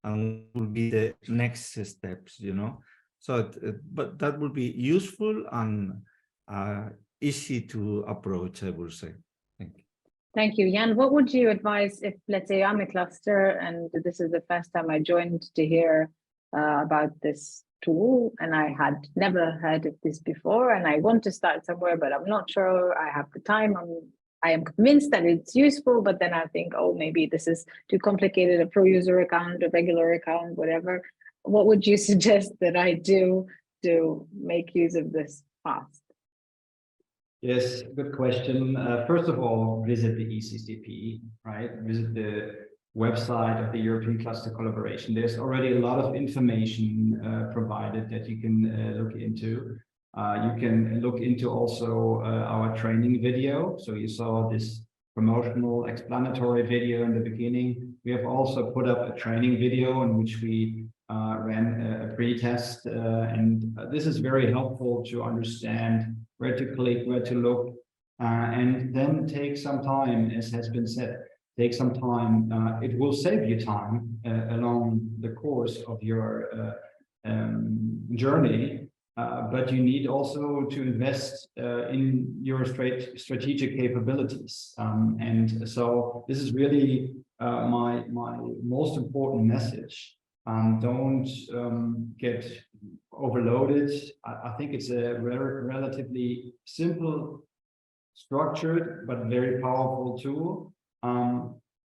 and will be the next steps, you know. So, but that would be useful and easy to approach, I would say. Thank you. Thank you, Jan. What would you advise if, let's say, I'm a cluster and this is the first time I joined to hear about this tool, and I had never heard of this before, and I want to start somewhere, but I'm not sure I have the time. I am convinced that it's useful, but then I think, oh, maybe this is too complicated, a pro user account, a regular account, whatever. What would you suggest that I do to make use of this fast? Yes, good question. First of all, visit the ECCP, right? Visit the website of the European Cluster Collaboration. There's already a lot of information provided that you can look into. You can look into also our training video. So you saw this promotional explanatory video in the beginning. We have also put up a training video in which we ran a pre-test, and this is very helpful to understand where to click, where to look, and then take some time, as has been said, take some time. It will save you time along the course of your journey. But you need also to invest in your strategic capabilities. And so this is really my most important message. Don't get overloaded. I think it's a relatively simple, structured, but very powerful tool.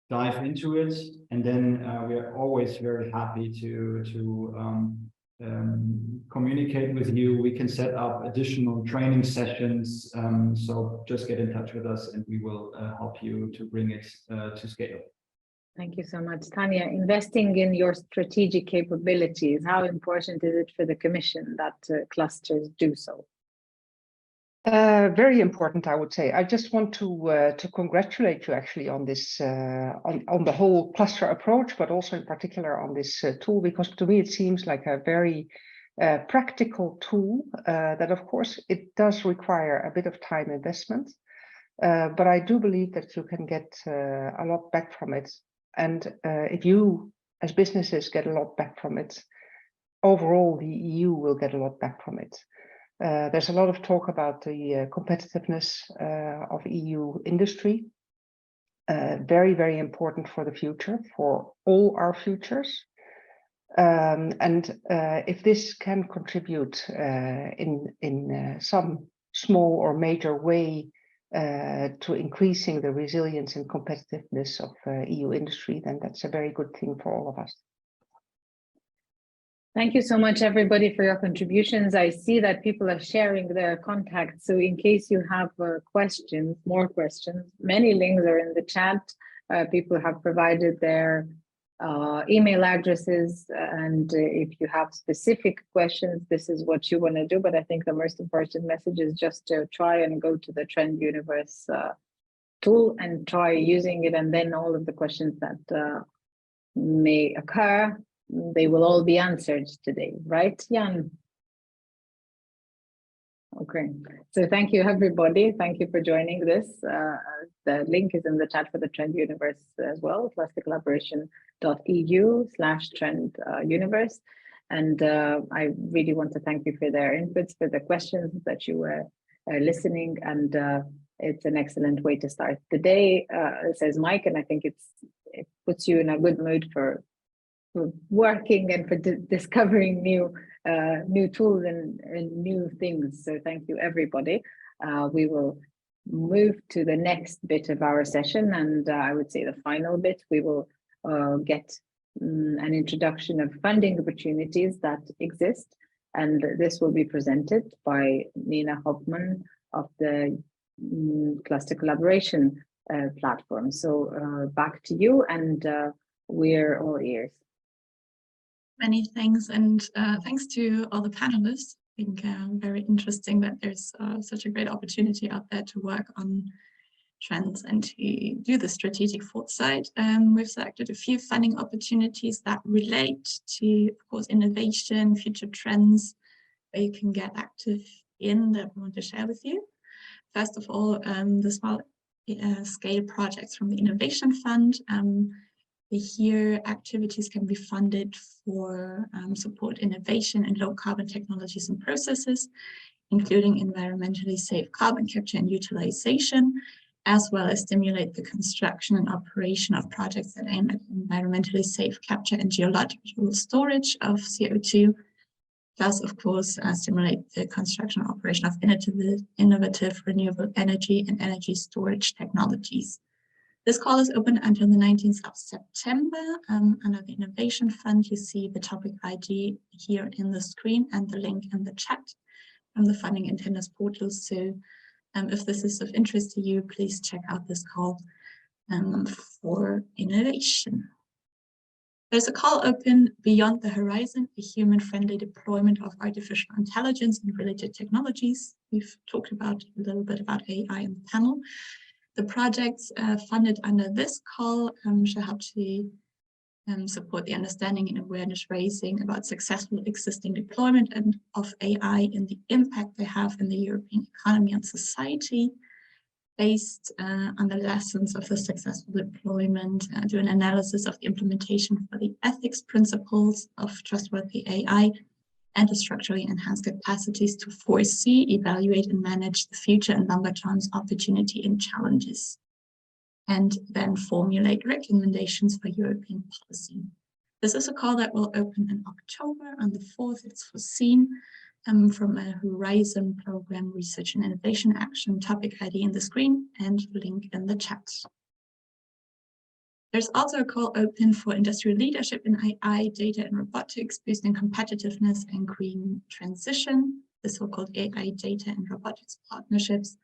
Dive into it, and then we are always very happy to communicate with you. We can set up additional training sessions, so just get in touch with us and we will help you to bring it to scale. Thank you so much, Tanya. Investing in your strategic capabilities, how important is it for the Commission that clusters do so? Very important, I would say. I just want to congratulate you actually on this, on the whole cluster approach, but also in particular on this tool, because to me it seems like a very practical tool that, of course, it does require a bit of time investment, but I do believe that you can get a lot back from it. And if you, as businesses, get a lot back from it, overall the EU will get a lot back from it. There's a lot of talk about the competitiveness of EU industry. Very, very important for the future, for all our futures. And if this can contribute in some small or major way to increasing the resilience and competitiveness of EU industry, then that's a very good thing for all of us. Thank you so much, everybody, for your contributions. I see that people are sharing their contacts. So in case you have questions, more questions, many links are in the chat. People have provided their email addresses. And if you have specific questions, this is what you want to do. But I think the most important message is just to try and go to the Trend Universe tool and try using it. And then all of the questions that may occur, they will all be answered today, right, Jan? Okay, so thank you, everybody. Thank you for joining this. The link is in the chat for the Trend Universe as well, clustercollaboration.eu/Trend Universe. And I really want to thank you for their inputs, for the questions that you were listening. And it's an excellent way to start the day, says Mike, and I think it puts you in a good mood for working and for discovering new tools and new things. So thank you, everybody. We will move to the next bit of our session, and I would say the final bit. We will get an introduction of funding opportunities that exist, and this will be presented by Nina Hopman of the Cluster Collaboration platform. So back to you, and we're all ears. Many thanks, and thanks to all the panelists. I think very interesting that there's such a great opportunity out there to work on trends and to do the strategic foresight. We've selected a few funding opportunities that relate to, of course, innovation, future trends, where you can get active in that we want to share with you. First of all, the small scale projects from the Innovation Fund. Here, activities can be funded for support innovation in low carbon technologies and processes, including environmentally safe carbon capture and utilization, as well as stimulate the construction and operation of projects that aim at environmentally safe capture and geological storage of CO2, plus, of course, stimulate the construction and operation of innovative renewable energy and energy storage technologies. This call is open until the 19th of September. Under the Innovation Fund, you see the topic ID here in the screen and the link in the chat from the Funding and Tenders portal. So if this is of interest to you, please check out this call for innovation. There's a call open Beyond the Horizon, a human-friendly deployment of artificial intelligence and related technologies. We've talked about a little bit about AI in the panel. The projects funded under this call shall help to support the understanding and awareness raising about successful existing deployment and of AI and the impact they have in the European economy and society, based on the lessons of the successful deployment, do an analysis of the implementation for the ethics principles of trustworthy AI, and to structurally enhance capacities to foresee, evaluate, and manage the future and longer term opportunity and challenges, and then formulate recommendations for European policy. This is a call that will open in October. On the 4th, it's foreseen from a Horizon Program Research and Innovation Action, topic ID in the screen and link in the chat. There's also a call open for industrial leadership in AI, data and robotics, boosting competitiveness and green transition. The so-called AI, data and robotics partnerships.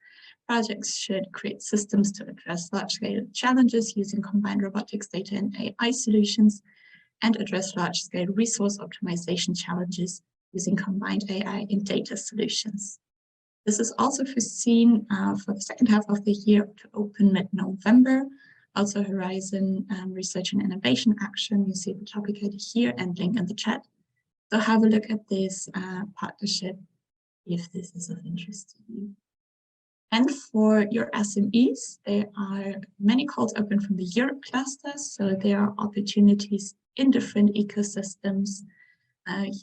Projects should create systems to address large-scale challenges using combined robotics, data and AI solutions, and address large-scale resource optimization challenges using combined AI and data solutions. This is also foreseen for the second half of the year to open mid-November. Also Horizon Research and Innovation Action. You see the topic ID here and link in the chat. So have a look at this partnership if this is of interest to you. And for your SMEs, there are many calls open from the Europe cluster. So there are opportunities in different ecosystems.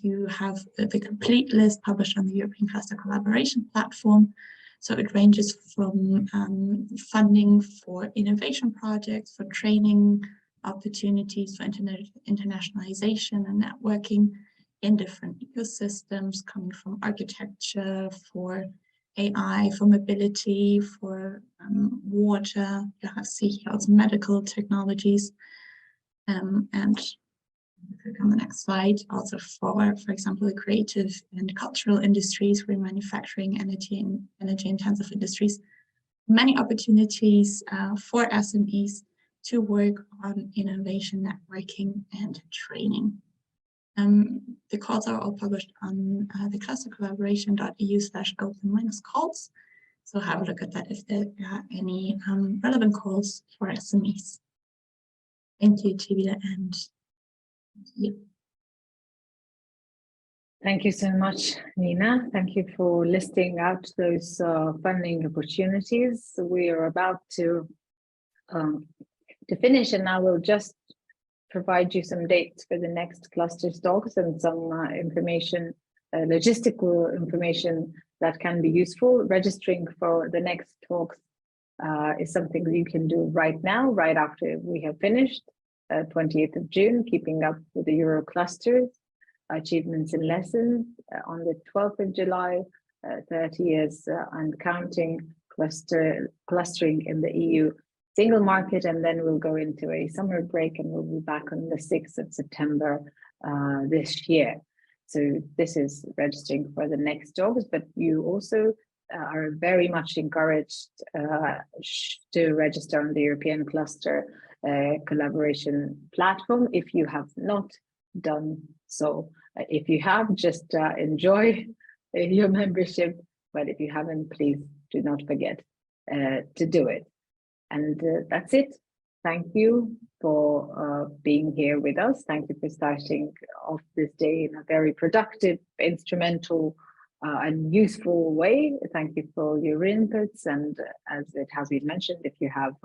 You have the complete list published on the European Cluster Collaboration platform. So it ranges from funding for innovation projects, for training opportunities, for internationalization and networking in different ecosystems, coming from architecture, for AI, for mobility, for water. You see here also medical technologies, and click on the next slide, also for example, the creative and cultural industries, for manufacturing, energy and energy-intensive industries, many opportunities for SMEs to work on innovation, networking, and training. The calls are all published on the clustercollaboration.eu/open-calls. So have a look at that if there are any relevant calls for SMEs. Thank you, Chibila, and you. Thank you so much, Nina. Thank you for listing out those funding opportunities. We are about to finish, and I will just provide you some dates for the next cluster talks and some information, logistical information that can be useful. Registering for the next talks is something that you can do right now, right after we have finished, 28th of June, keeping up with the Euro clusters, achievements and lessons on the 12th of July, 30 years and counting clustering in the EU single market, and then we'll go into a summer break and we'll be back on the 6th of September this year. So this is registering for the next talks, but you also are very much encouraged to register on the European Cluster Collaboration platform if you have not done so. If you have, just enjoy your membership, but if you haven't, please do not forget to do it. And that's it. Thank you for being here with us. Thank you for starting off this day in a very productive, instrumental, and useful way. Thank you for your inputs. And as it has been mentioned, if you have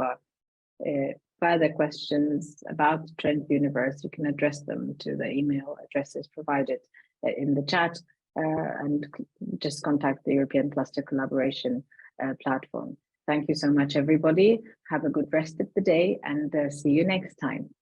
further questions about Trend Universe, you can address them to the email addresses provided in the chat, and just contact the European Cluster Collaboration platform. Thank you so much, everybody. Have a good rest of the day, and see you next time.